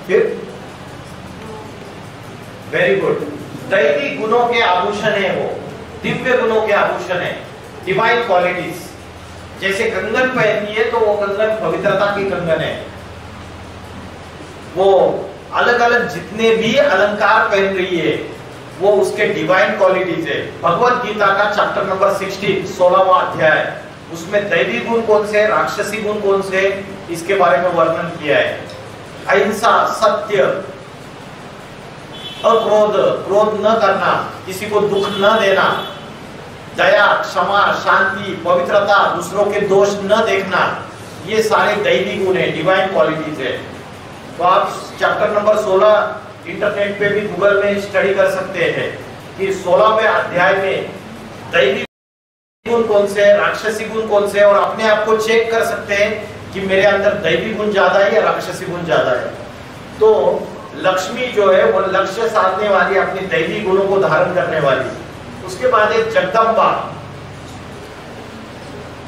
फिर वेरी गुड, दैवी गुणों के आभूषण है वो, दिव्य गुणों के आभूषण है, डिवाइन क्वालिटीज। जैसे कंगन पहनती है तो वो कंगन पवित्रता की कंगन है। वो अलग अलग जितने भी अलंकार पहन रही है वो उसके डिवाइन क्वालिटीज है। भगवत गीता का चैप्टर नंबर 16, 16वां अध्याय, उसमें दैवी गुण कौन से, राक्षसी गुण कौन से, इसके बारे में वर्णन किया है। अहिंसा, सत्य, अक्रोध, क्रोध न करना, किसी को दुख न देना, दया, क्षमा, शांति, पवित्रता, दूसरों के दोष न देखना, ये सारे दैवी गुण है, डिवाइन क्वालिटीज है। तो आप चैप्टर नंबर 16 इंटरनेट पे भी गूगल में स्टडी कर सकते हैं कि 16वें अध्याय में दैवी गुण कौन से, राक्षसी गुण कौन से, और अपने आप को चेक कर सकते हैं कि मेरे अंदर दैवी गुण ज्यादा है या राक्षसी गुण ज्यादा है। तो लक्ष्मी जो है वो लक्ष्य साधने वाली, अपने दैवी गुणों को धारण करने वाली। उसके बाद एक जगदम्बा,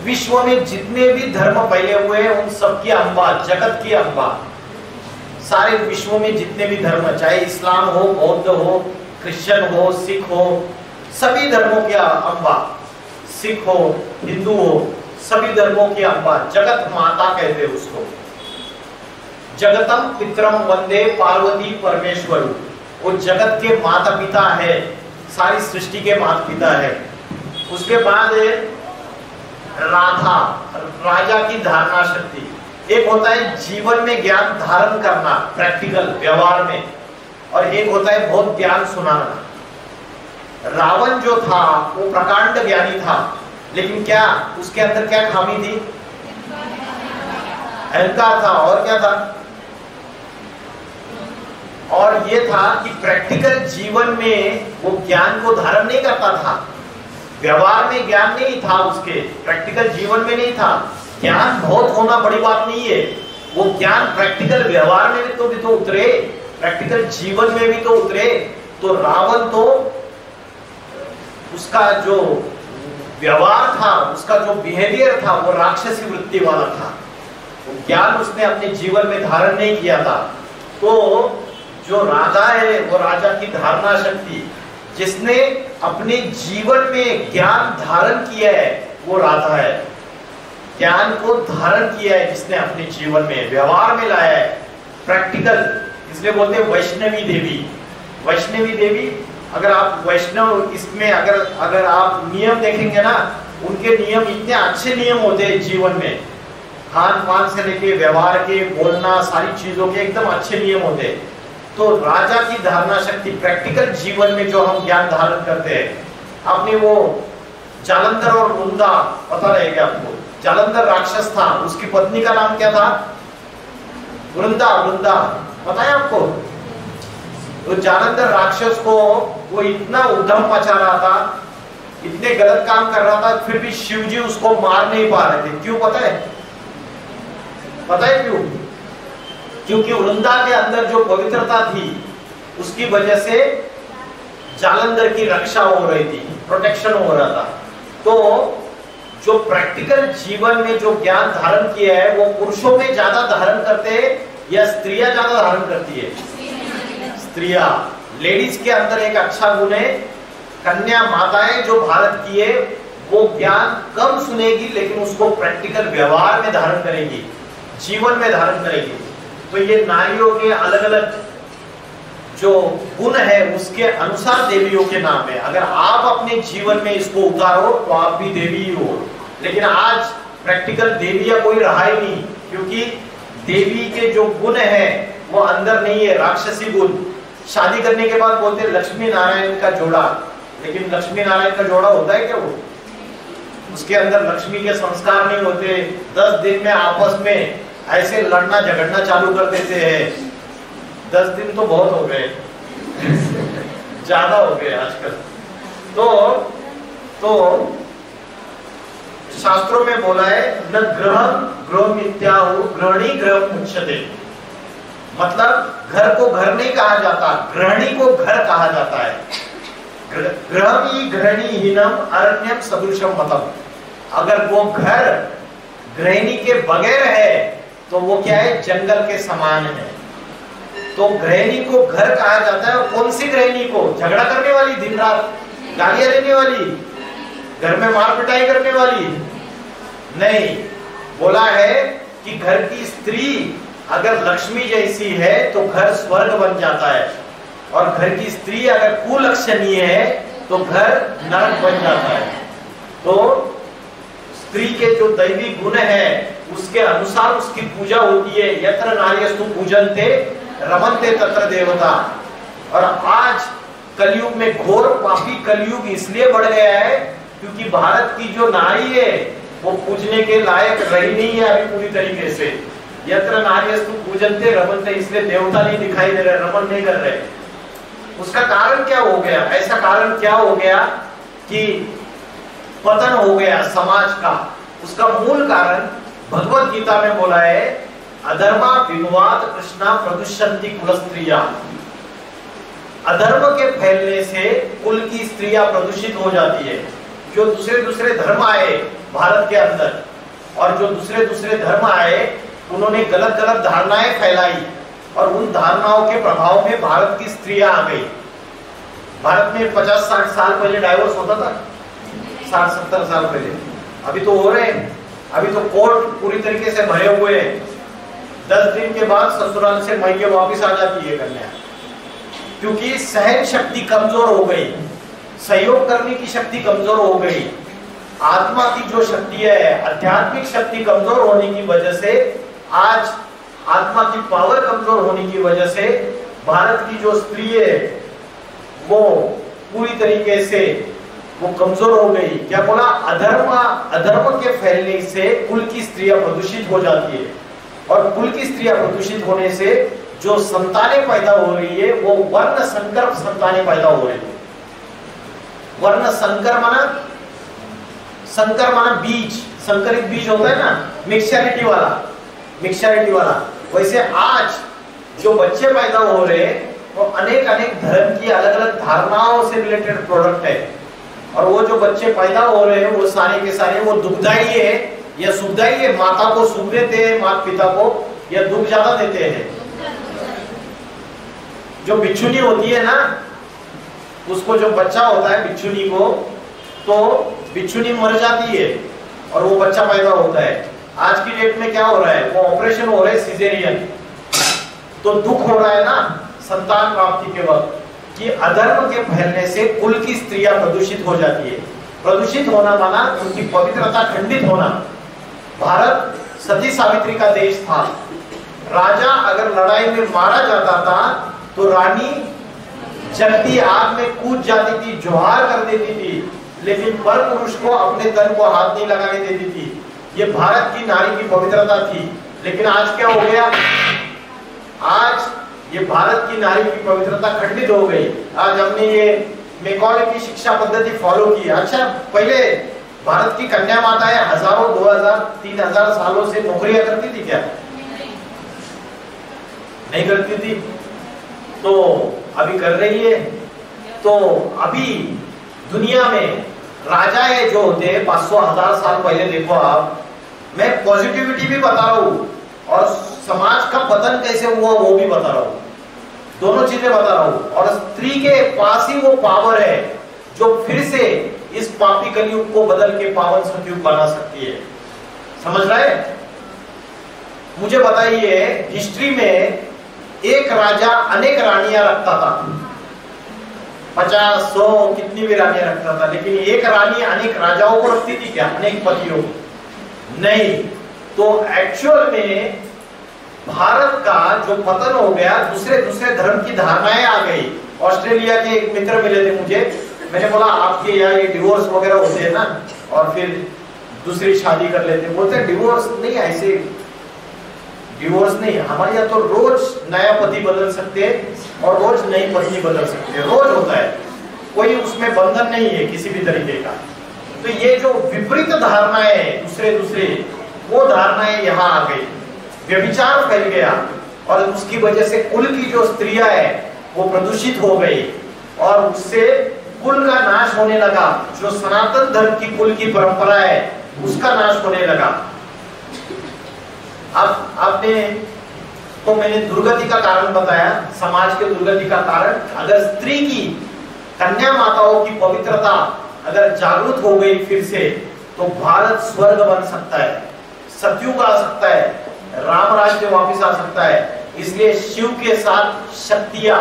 विश्व में जितने भी धर्म फैले हुए हैं उन सबकी अम्बा, जगत की अम्बा। सारे विश्व में जितने भी धर्म, चाहे इस्लाम हो, बौद्ध हो, क्रिश्चियन हो, सिख हो, सभी धर्मों की अम्बा, सिख हो, हिंदू हो, सभी धर्मों की अम्बा, जगत माता कहते हैं उसको। जगतम पितरम वंदे पार्वती परमेश्वर, वो जगत के माता पिता है, सारी सृष्टि के माता पिता है। उसके बाद राधा, राजा की धारणा शक्ति। एक होता है जीवन में ज्ञान धारण करना, प्रैक्टिकल व्यवहार में, और एक होता है बहुत ज्ञान सुनाना। रावण जो था वो प्रकांड ज्ञानी था, लेकिन क्या उसके अंदर क्या खामी थी? अहंकार था। और क्या था? और ये था कि प्रैक्टिकल जीवन में वो ज्ञान को धारण नहीं करता था, व्यवहार में ज्ञान नहीं था, उसके प्रैक्टिकल जीवन में नहीं था। ज्ञान बहुत होना बड़ी बात नहीं है, वो ज्ञान प्रैक्टिकल व्यवहार में भी तो उतरे, प्रैक्टिकल जीवन में भी तो उतरे। तो रावण तो उसका जो व्यवहार था, उसका जो बिहेवियर था, वो राक्षसी वृत्ति वाला था। वो ज्ञान उसने अपने जीवन में धारण नहीं किया था। तो जो राजा है वो राजा की धारणा शक्ति, जिसने अपने जीवन में ज्ञान धारण किया है वो राजा है। ज्ञान को धारण किया है जिसने अपने जीवन में व्यवहार में लाया है, प्रैक्टिकल, इसलिए बोलते हैं वैष्णवी देवी। वैष्णवी देवी, अगर आप वैष्णव इसमें अगर आप नियम देखेंगे ना, उनके नियम इतने अच्छे नियम होते हैं जीवन में, खान पान से लेके व्यवहार के, बोलना, सारी चीजों के एकदम अच्छे नियम होते हैं। तो राजा की धारणा शक्ति, प्रैक्टिकल जीवन में जो हम ज्ञान धारण करते हैं, आपने वो जालंधर और वृंदा पता रहेगा आपको। जालंधर राक्षस था, उसकी पत्नी का नाम क्या था? वृंदा। वृंदा पता है आपको? तो जालंधर राक्षस को वो इतना उद्यम मचा रहा था, इतने गलत काम कर रहा था, फिर भी शिव जी उसको मार नहीं पा रहे थे। क्यों पता है? पता है क्यों? क्योंकि वृंदा के अंदर जो पवित्रता थी, उसकी वजह से जालंधर की रक्षा हो रही थी, प्रोटेक्शन हो रहा था। तो जो प्रैक्टिकल जीवन में जो ज्ञान धारण किया है, वो पुरुषों में ज्यादा धारण करते हैं या स्त्रियां ज्यादा धारण करती है? स्त्रियां। लेडीज के अंदर एक अच्छा गुण है, कन्या माताएं जो भारत की है, वो ज्ञान कम सुनेगी लेकिन उसको प्रैक्टिकल व्यवहार में धारण करेगी, जीवन में धारण करेगी। तो ये नारियों के अलग अलग जो गुण है उसके अनुसार देवियों के नाम है। अगर आप अपने जीवन में इसको उतारो तो आप भी देवी ही हो। लेकिन आज प्रैक्टिकल देवियां कोई रहा ही नहीं, क्योंकि देवी के जो गुण है वो अंदर नहीं है, राक्षसी गुण। शादी करने के बाद बोलते लक्ष्मी नारायण का जोड़ा, लेकिन लक्ष्मी नारायण का जोड़ा होता है क्या? वो उसके अंदर लक्ष्मी के संस्कार नहीं होते। 10 दिन में आपस में ऐसे लड़ना झगड़ना चालू कर देते हैं। 10 दिन तो बहुत हो गए ज्यादा हो गए आजकल। तो शास्त्रों में बोला है न ग्रह मिथ्याहु ग्रहणी ग्रह मुच्यते, मतलब घर को घर नहीं कहा जाता, गृहिणी को घर कहा जाता है। गृहमी गृहिणीहीनम अरण्यम सदृशम मतम। अगर वो घर गृहिणी के बगैर है तो वो क्या है? जंगल के समान है। तो गृहिणी को घर कहा जाता है। कौन सी गृहिणी को? झगड़ा करने वाली, दिन रात गालियां देने वाली, घर में मार पिटाई करने वाली नहीं। बोला है कि घर की स्त्री अगर लक्ष्मी जैसी है तो घर स्वर्ग बन जाता है, और घर की स्त्री अगर कुलक्षणीय है तो घर नरक बन जाता है। तो स्त्री के जो दैवी गुण है उसके अनुसार उसकी पूजा होती है। यत्र नार्यस्तु पूजन्ते रमन्ते तत्र देवता। और आज कलयुग में घोर पापी कलयुग इसलिए बढ़ गया है क्योंकि भारत की जो नारी है वो पूजने के लायक रही नहीं है अभी पूरी तरीके से। यत्र नार्यस्तु पूजन्ते रमन्ते, इसलिए देवता नहीं दिखाई दे रहे, रमन नहीं कर रहे। उसका कारण क्या हो गया? ऐसा कारण क्या हो गया कि पतन हो गया समाज का? उसका मूल कारण भगवत गीता में बोला है अधर्मा विनुवाद कृष्णा प्रदुष्यन्ति कुल स्त्रिया। अधर्म के फैलने से कुल की स्त्रियां प्रदूषित हो जाती है। जो दूसरे धर्म आए भारत के अंदर, और जो दूसरे धर्म आए, उन्होंने गलत धारणाएं फैलाई, और उन धारणाओं के प्रभाव में भारत की स्त्रियां आ गई। भारत में 50-60 साल पहले डाइवोर्स होता था, 60-70 साल पहले। अभी तो हो रहे हैं, अभी तो कोर्ट पूरी तरीके से भरे हुए हैं। 10 दिन के बाद ससुराल से मायके वापिस आ जाती है कन्या, क्योंकि सहन शक्ति कमजोर हो गई, सहयोग करने की शक्ति कमजोर हो गई। आत्मा की जो शक्ति है, आध्यात्मिक शक्ति कमजोर होने की वजह से, आज आत्मा की पावर कमजोर होने की वजह से भारत की जो स्त्री है वो पूरी तरीके से वो कमजोर हो गई। क्या बोला? अधर्म के फैलने से कुल की स्त्रियां प्रदूषित हो जाती है, और कुल की स्त्रियां प्रदूषित होने से जो संतानें पैदा हो रही है वो वर्ण संकर संतानें पैदा हो रही है। वर्ण संकर माना संकर माना बीज, संकरित बीज होता है ना, मिक्सचरिटी वाला। वैसे आज जो बच्चे पैदा हो रहे हैं वो अनेक धर्म की अलग अलग धारणाओं से रिलेटेड प्रोडक्ट है। और वो जो बच्चे पैदा हो रहे हैं वो सारे के सारे वो दुखदाई है या सुखदाई है? माता को सुख देते हैं, माता पिता को, या दुख ज्यादा देते हैं? जो बिच्छुनी होती है ना, उसको जो बच्चा होता है बिच्छुनी को, तो बिच्छुनी मर जाती है और वो बच्चा पैदा होता है। आज की डेट में क्या हो रहा है, वो ऑपरेशन हो रहा है सिजेरियन, तो दुख हो रहा है ना संतान प्राप्ति के वक्त कि अधर्म के फैलने से कुल की स्त्रियां प्रदूषित हो जाती है। प्रदूषित होना माना उनकी पवित्रता खंडित होना। भारत सती सावित्री का देश था। राजा अगर लड़ाई में मारा जाता था तो रानी जलती आग में कूद जाती थी, जोहार कर देती थी, लेकिन पर पुरुष को अपने तन को हाथ नहीं लगाने देती थी। ये भारत की नारी की पवित्रता थी। लेकिन आज क्या हो गया, आज ये भारत की नारी की पवित्रता खंडित हो गई। आज हमने ये मैकॉले की शिक्षा पद्धति फॉलो की। अच्छा, पहले भारत की कन्या माताएं हजारों 2000 3000 सालों से नौकरियां करती थी क्या? नहीं करती थी, तो अभी कर रही है। तो अभी दुनिया में राजा ये जो होते हैं 500-1000 साल पहले, देखो आप, मैं पॉजिटिविटी भी बता रहा हूं और समाज का पतन कैसे हुआ वो भी बता रहा हूं, दोनों चीजें बता रहा हूं। और स्त्री के पास ही वो पावर है जो फिर से इस पापी कलयुग को बदल के पावन सतयुग बना सकती है। समझ रहे हैं? मुझे बताइए, हिस्ट्री में एक राजा अनेक रानियां रखता था, 50-100 कितनी भी रानियां रखता था, लेकिन एक रानी अनेक राजाओं को रखती थी क्या? अनेक पतियों को? नहीं। तो एक्चुअल में भारत का जो पतन हो गया, दूसरे धर्म की धारणाएं आ गई। ऑस्ट्रेलिया के एक मित्र मिले थे मुझे, मैंने बोला आपके यहाँ ये डिवोर्स वगैरह होते हैं ना, और फिर दूसरी शादी कर लेते हैं। बोलते डिवोर्स नहीं, ऐसे डिवोर्स नहीं, हमारे यहाँ तो रोज नया पति बदल सकते हैं और रोज नई पत्नी बदल सकते हैं, रोज होता है, कोई उसमें बंधन नहीं है किसी भी तरीके का। तो ये जो विपरीत धारणाएं दूसरे वो धारणाएं यहाँ आ गई, व्यभिचार फैल गया और उसकी वजह से कुल की जो स्त्रियां है वो प्रदूषित हो गई और उससे कुल का नाश होने लगा। जो सनातन धर्म की कुल की परंपरा है उसका नाश होने लगा। अब आपने तो मैंने दुर्गति का कारण बताया, समाज के दुर्गति का कारण। अगर स्त्री की, कन्या माताओं की पवित्रता अगर जागृत हो गई फिर से, तो भारत स्वर्ग बन सकता है, सतयुग आ सकता है, राम राज्य वापिस आ सकता है। इसलिए शिव के साथ शक्तियां,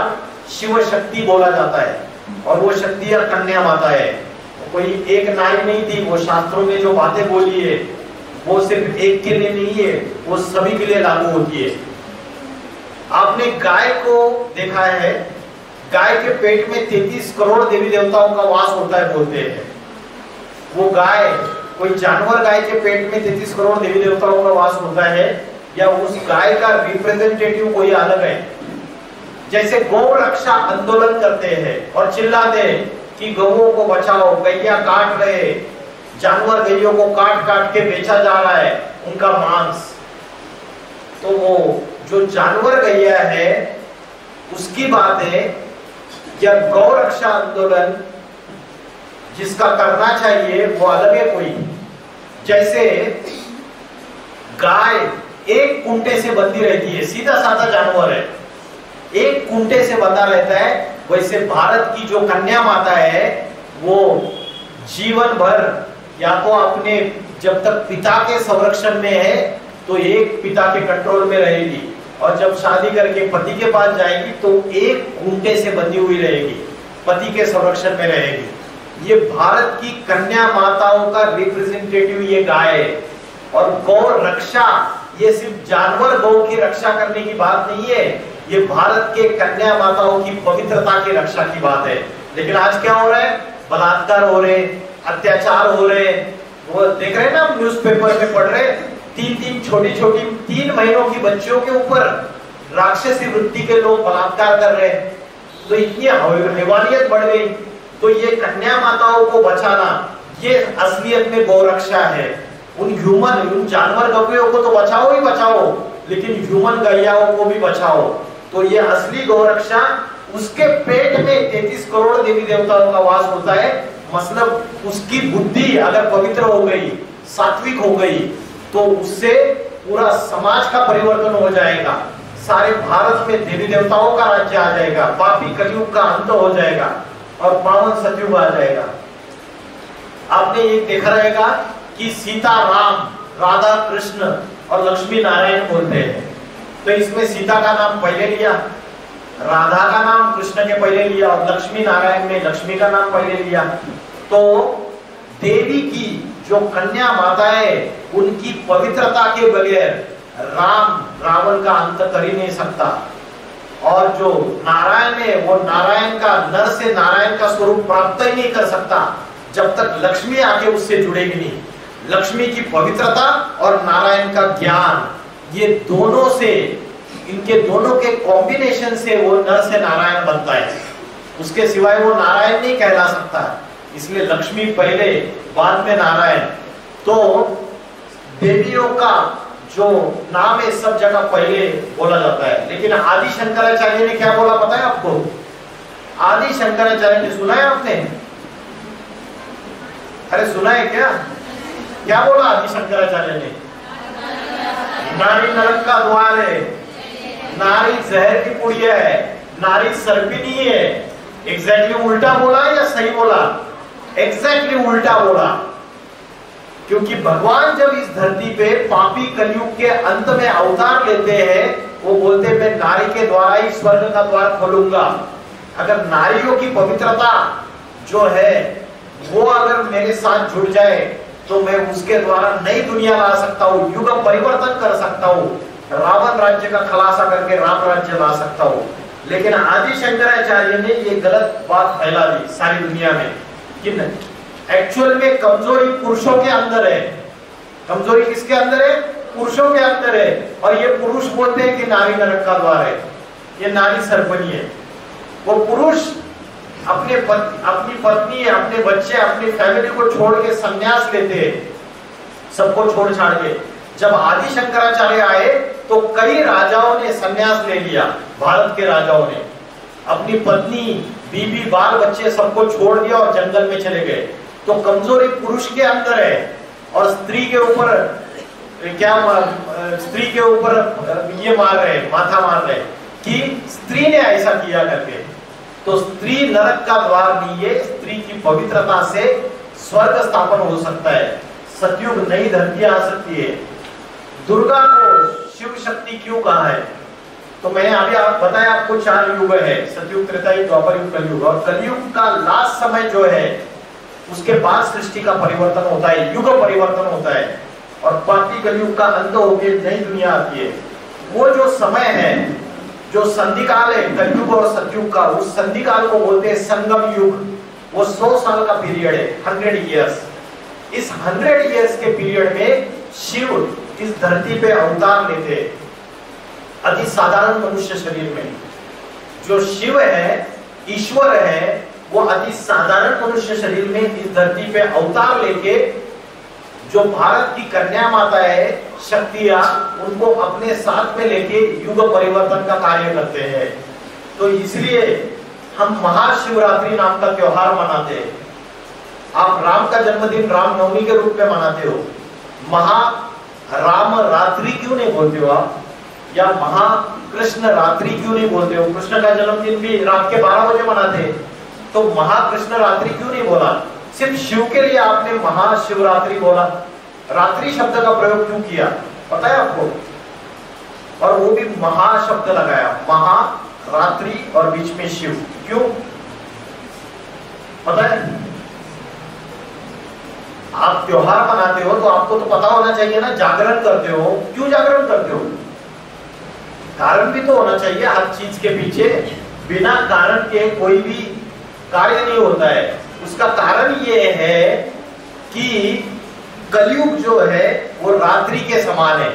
शिव शक्ति बोला जाता है और वो शक्तियां कन्या माता है। कोई एक नारी नहीं थी, वो शास्त्रों में जो बातें बोली है वो सिर्फ एक के लिए नहीं है, वो सभी के लिए लागू होती है। आपने गाय को देखा है, गाय के पेट में 33 करोड़ देवी देवताओं का वास होता है बोलते हैं। वो गाय, कोई जानवर गाय के पेट में 33 करोड़ देवी देवताओं का वास होता है, या उस गाय का रिप्रेजेंटेटिव कोई अलग है? जैसे गौ रक्षा आंदोलन करते हैं और चिल्लाते हैं कि गौओं को बचाओ, गैया काट रहे, जानवर गैयों को काट काट के बेचा जा रहा है उनका मांस। तो वो जो जानवर गैया है उसकी बात है, या गौ रक्षा आंदोलन जिसका करना चाहिए वो अलग है कोई। जैसे गाय एक कुंटे से बंधी रहती है, सीधा साधा जानवर है, एक कुंटे से बंधा रहता है, वैसे भारत की जो कन्या माता है वो जीवन भर या तो अपने, जब तक पिता के संरक्षण में है तो एक पिता के कंट्रोल में रहेगी, और जब शादी करके पति के पास जाएगी तो एक कुंटे से बंधी हुई रहेगी, पति के संरक्षण में रहेगी। ये भारत की कन्या माताओं का रिप्रेजेंटेटिव ये गाय है। और गौ रक्षा, ये सिर्फ जानवर गौ की रक्षा करने की बात नहीं है, ये भारत के कन्या माताओं की पवित्रता की रक्षा की बात है। लेकिन आज क्या हो रहा है? बलात्कार हो रहे, अत्याचार हो रहे, वो देख रहे हैं ना, न्यूज़पेपर में पढ़ रहे, 3 छोटी 3 महीनों की बच्चियों के ऊपर राक्षसी वृत्ति के लोग बलात्कार कर रहे हैं। तो इतनी हैवानियत बढ़ गई। तो ये कन्या माताओं को बचाना, ये असलियत में गौरक्षा है। उन जानवर गौरवों को तो बचाओ ही बचाओ, लेकिन ह्यूमन गैयाओं को भी बचाओ। तो ये असली गौरक्षा, उसके पेट में 33 करोड़ देवी देवताओं का वास होता है। मतलब उसकी बुद्धि अगर पवित्र हो गई, सात्विक हो गई, तो उससे पूरा समाज का परिवर्तन हो जाएगा। सारे भारत में देवी देवताओं का राज्य आ जाएगा, पापी कलयुग का अंत हो जाएगा और पावन सतयुग आ जाएगा। आपने ये देखा रहेगा कि सीता राम, राधा कृष्ण और लक्ष्मी नारायण बोलते हैं। तो इसमें सीता का नाम पहले लिया, राधा का नाम कृष्ण के पहले लिया और लक्ष्मी नारायण में लक्ष्मी का नाम पहले लिया। तो देवी की जो कन्या माताएं, उनकी पवित्रता के बगैर राम रावण का अंत कर ही नहीं सकता। और जो नारायण है, वो नारायण का, नर से नारायण का स्वरूप प्राप्त ही नहीं कर सकता जब तक लक्ष्मी आके उससे जुड़ेगी नहीं। लक्ष्मी की पवित्रता और नारायण का ज्ञान, ये दोनों से, इनके दोनों के कॉम्बिनेशन से वो नर से नारायण बनता है। उसके सिवाय वो नारायण नहीं कहला सकता। इसलिए लक्ष्मी पहले, बाद में नारायण। तो देवियों का जो नाम है सब जगह पहले बोला जाता है। लेकिन आदि शंकराचार्य ने क्या बोला पता है आपको? आदि शंकराचार्य ने सुना है आपने? अरे सुना है क्या? क्या बोला आदि शंकराचार्य ने? नारी नरक का द्वार है, नारी जहर की पुड़िया है, नारी सर्पिनी है। एग्जैक्टली उल्टा बोला या सही बोला? एग्जैक्टली उल्टा बोला। क्योंकि भगवान जब इस धरती पे पापी कलयुग के अंत में अवतार लेते हैं, वो बोलते हैं मैं नारी के द्वारा ही स्वर्ग का द्वार खोलूंगा। अगर नारियों की पवित्रता जो है वो अगर मेरे साथ जुड़ जाए तो मैं उसके द्वारा नई दुनिया ला सकता हूँ, युग परिवर्तन कर सकता हूँ, रावण राज्य का खलासा करके राम राज्य ला सकता हूँ। लेकिन आदि शंकराचार्य ने ये गलत बात फैला दी सारी दुनिया में कि एक्चुअल में कमजोरी पुरुषों के अंदर है। कमजोरी किसके अंदर है? पुरुषों के अंदर है। और ये पुरुष बोलते हैं कि नारी नरक का द्वार है, ये नारी सर्पणी है। वो पुरुष अपनी पत्नी, अपने बच्चे, अपनी फैमिली को छोड़ के संन्यास लेते हैं, सबको छोड़ छाड़ के। जब आदि शंकराचार्य आए तो कई राजाओं ने संन्यास ले लिया। भारत के राजाओं ने अपनी पत्नी, बीबी, बाल बच्चे सबको छोड़ दिया और जंगल में चले गए। तो कमजोरी पुरुष के अंदर है और स्त्री के ऊपर क्या, स्त्री के ऊपर ये मार रहे, माथा मार रहे कि स्त्री ने ऐसा किया करके। तो स्त्री नरक का द्वार नहीं है। स्त्री की पवित्रता से स्वर्ग स्थापन हो सकता है, सतयुग नई धरती आ सकती है। दुर्गा को शिव शक्ति क्यों कहा है? तो मैंने अभी बताया आपको 4 युग है, सतयुग, त्रेता युग, द्वापर युग, कलयुग। और कलयुग का लास्ट समय जो है उसके बाद सृष्टि का परिवर्तन होता है, युग परिवर्तन होता है और पापी कलयुग का अंत होकर नई दुनिया आती है। वो जो समय है, जो संधिकाल है कलयुग और सतयुग का, उस संधिकाल को बोलते हैं संगम युग। वो 100 साल का पीरियड है, 100 इयर्स। इस 100 इयर्स के पीरियड में शिव इस धरती पे अवतार लेते हैं अति साधारण मनुष्य शरीर में। जो शिव है, ईश्वर है, वो अति साधारण मनुष्य शरीर में इस धरती पे अवतार लेके जो भारत की कन्या माता है, शक्तियां, उनको अपने साथ में लेके युग परिवर्तन का कार्य करते हैं। तो इसलिए हम महाशिवरात्रि नाम का त्योहार मनाते हैं। आप राम का जन्मदिन रामनवमी के रूप में मनाते हो, राम रात्रि क्यों नहीं बोलते हो आप? या महाकृष्ण रात्रि क्यों नहीं बोलते हो? कृष्ण का जन्मदिन भी रात के 12 बजे मनाते हैं, तो महाकृष्ण रात्रि क्यों नहीं बोला? सिर्फ शिव के लिए आपने महाशिवरात्रि बोला। रात्रि शब्द का प्रयोग क्यों किया पता है आपको? और वो भी महाशब्द लगाया, महारात्रि और बीच में शिव, क्यों पता है? आप त्योहार मनाते हो तो आपको तो पता होना चाहिए ना, जागरण करते हो, क्यों जागरण करते हो? कारण भी तो होना चाहिए हर चीज के पीछे। बिना कारण के कोई भी कार्य नहीं होता है। उसका कारण ये है कि कलयुग जो है वो रात्रि के समान है।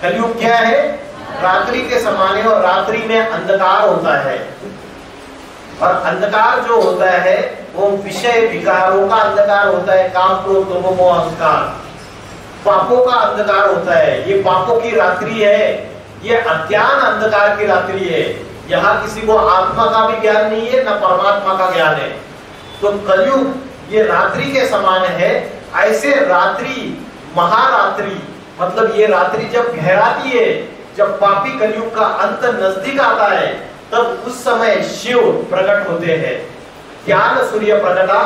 कलयुग क्या है? रात्रि के समान है और रात्रि में अंधकार होता है। और अंधकार जो होता है वो विषय विकारों का अंधकार होता है, काम क्रोध लोभ मोह अहंकार, पापों का अंधकार होता है। ये पापों की रात्रि है, ये अज्ञान अंधकार की रात्रि है। यहाँ किसी को आत्मा का भी ज्ञान नहीं है, न परमात्मा का ज्ञान है। तो कलयुग ये रात्रि के समान है। ऐसे रात्रि, महारात्रि, मतलब ये रात्रि जब गहराती है, जब पापी कलयुग का अंत नजदीक आता है, तब उस समय शिव प्रकट होते हैं। ज्ञान सूर्य प्रकटा,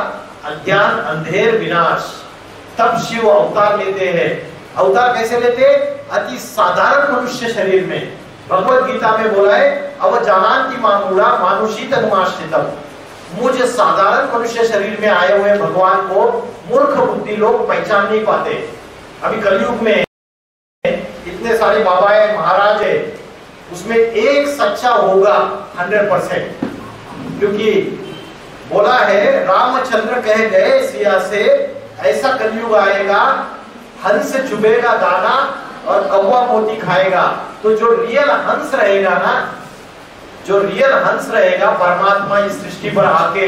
अज्ञान अंधेर विनाश। तब शिव अवतार लेते हैं। अवतार कैसे लेते? अति साधारण मनुष्य शरीर में। भगवत गीता में बोला है, अवजानान्ति मामूढ़ा मानुषी तनुमाश्रितम्। मुझ साधारण मनुष्य शरीर में आए हुए भगवान को मूर्ख बुद्धि लोग पहचान नहीं पाते। अभी कलयुग में इतने सारे बाबा है, महाराज है, उसमें एक सच्चा होगा 100%। क्योंकि बोला है, रामचंद्र कह गए सिया से, ऐसा कलयुग आएगा, हंस चुभेगा दाना और कौवा मोती खाएगा। तो जो रियल हंस रहेगा ना, जो रियल हंस रहेगा, परमात्मा इस सृष्टि पर आके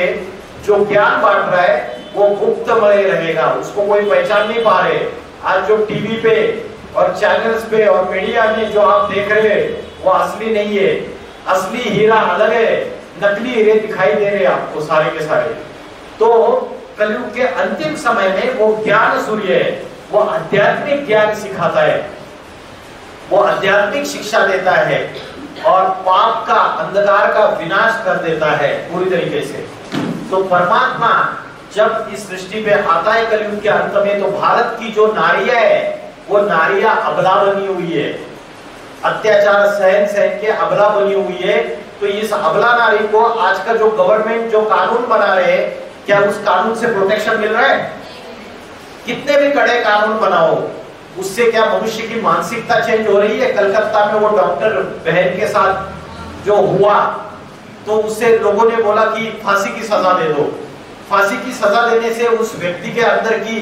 जो ज्ञान बांट रहा है, वो गुप्तमय रहेगा, उसको कोई पहचान नहीं पा रहे। आज जो टीवी पे और चैनल्स पे और मीडिया में जो आप देख रहे हैं, वो असली नहीं है। असली हीरा अलग है, नकली हीरे दिखाई दे रहे हैं आपको सारे के सारे। तो कलयुग के अंतिम समय में वो ज्ञान सूर्य है, वो आध्यात्मिक ज्ञान सिखाता है, वो आध्यात्मिक शिक्षा देता है और पाप का, अंधकार का विनाश कर देता है पूरी तरीके से। तो परमात्मा जब इस सृष्टि पे आता है कलयुग के अंत में, तो भारत की जो नारियां है, वो नारियां अबला बनी हुई है, अत्याचार सहन सहन के अबला बनी हुई है। तो इस अबला नारी को आज का जो गवर्नमेंट जो कानून बना रहे हैं, क्या उस कानून से प्रोटेक्शन मिल रहा है? कितने भी कड़े कानून बनाओ, उससे क्या मनुष्य की मानसिकता चेंज हो रही है? कलकत्ता में वो डॉक्टर बहन के साथ जो हुआ, तो उससे लोगों ने बोला कि फांसी की सजा दे दो। फांसी की सजा देने से उस व्यक्ति के अंदर की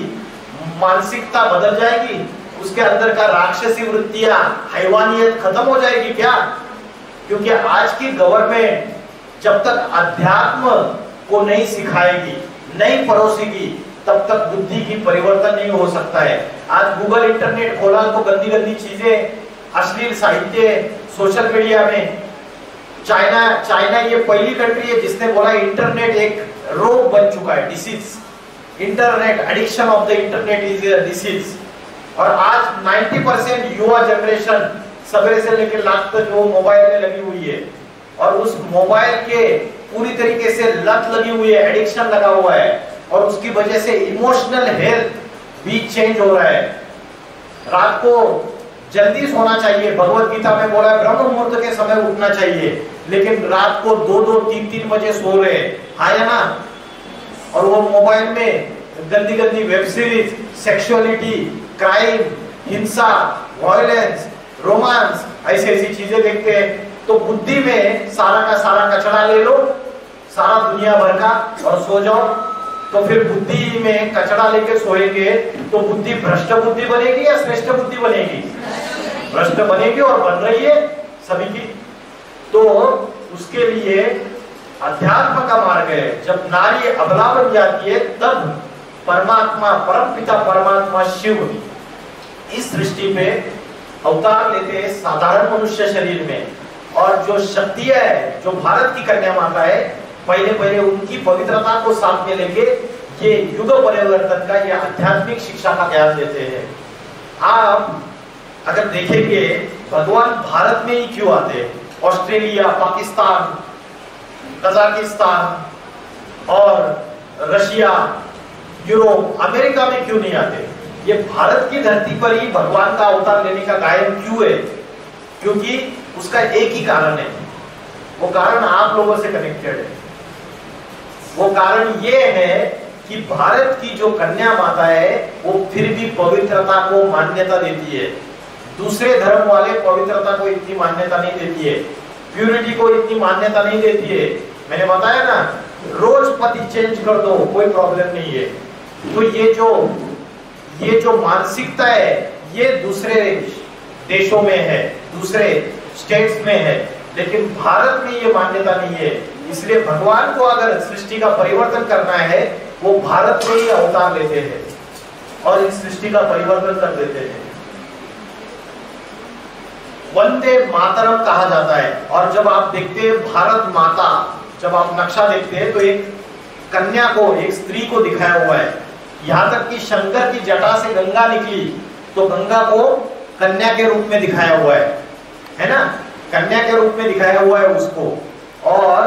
मानसिकता बदल जाएगी, उसके अंदर का राक्षसी वृत्तियां, हैवानियत खत्म हो जाएगी क्या? क्योंकि आज की गवर्नमेंट जब तक अध्यात्म को नहीं सिखाएगी, नहीं परोसेगी, तब तक बुद्धि की परिवर्तन नहीं हो सकता है। आज गूगल इंटरनेट खोला तो गंदी गंदी चीजें, अश्लील साहित्य सोशल मीडिया में। चाइना ये पहली कंट्री है जिसने बोला इंटरनेट एक रोग बन चुका है, disease. Internet, addiction of the internet is a disease. और आज 90% युवा जनरेशन सवेरे से लेकर लास्ट तक वो मोबाइल में लगी हुई है, और उस मोबाइल के पूरी तरीके से लत लगी हुई है, एडिक्शन लगा हुआ है, और उसकी वजह से इमोशनल हेल्थ भी चेंज हो रहा है। रात को जल्दी सोना चाहिए, भगवत गीता में बोला है ब्रह्म मुहूर्त के समय उठना चाहिए, लेकिन रात को 2-2, 3-3 बजे सो रहे हैं, हाँ या ना? और वो मोबाइल में गंदी गंदी वेब सीरीज, सेक्सुअलिटी, क्राइम, हिंसा, वायलेंस, रोमांस, ऐसी चीजें देखते हैं। तो बुद्धि में सारा का सारा कचरा ले लो, सारा दुनिया भर का, और सो जाओ। तो फिर बुद्धि में कचरा लेके सोएंगे तो बुद्धि भ्रष्ट बुद्धि बनेगी या श्रेष्ठ बुद्धि बनेगी? भ्रष्ट बनेगी, और बन रही है सभी की। तो उसके लिए अध्यात्म का मार्ग है। जब नारी अबला बन जाती है, तब परमात्मा, परमपिता परमात्मा शिव इस सृष्टि पे अवतार लेते हैं साधारण मनुष्य शरीर में। और जो शक्तियां है, जो भारत की कन्या माता है, पहले उनकी पवित्रता को साथ में लेके ये युग परिवर्तन का, ये आध्यात्मिक शिक्षा का ज्ञान देते हैं। आप अगर देखेंगे भगवान भारत में ही क्यों आते हैं? ऑस्ट्रेलिया, पाकिस्तान, कजाकिस्तान और रशिया, यूरोप, अमेरिका में क्यों नहीं आते? ये भारत की धरती पर ही भगवान का अवतार लेने का गायन क्यों है? क्योंकि उसका एक ही कारण है, वो कारण आप लोगों से कनेक्टेड है। वो कारण ये है कि भारत की जो कन्या माता है, वो फिर भी पवित्रता को मान्यता देती है। दूसरे धर्म वाले पवित्रता को इतनी मान्यता नहीं देती है, प्यूरिटी को इतनी मान्यता नहीं देती है। मैंने बताया ना, रोज पति चेंज कर दो, कोई प्रॉब्लम नहीं है। तो ये जो मानसिकता है, ये दूसरे देशों में है, दूसरे स्टेट्स में है, लेकिन भारत में ये मान्यता नहीं है। इसलिए भगवान को अगर सृष्टि का परिवर्तन करना है, वो भारत में ही अवतार लेते हैं और इस सृष्टि का परिवर्तन कर देते हैं। वंदे मातरम कहा जाता है। और जब आप देखते हैं भारत माता, जब आप नक्शा देखते हैं तो एक कन्या को, एक स्त्री को दिखाया हुआ है। यहाँ तक कि शंकर की जटा से गंगा निकली तो गंगा को कन्या के रूप में दिखाया हुआ है ना, कन्या के रूप में दिखाया हुआ है उसको। और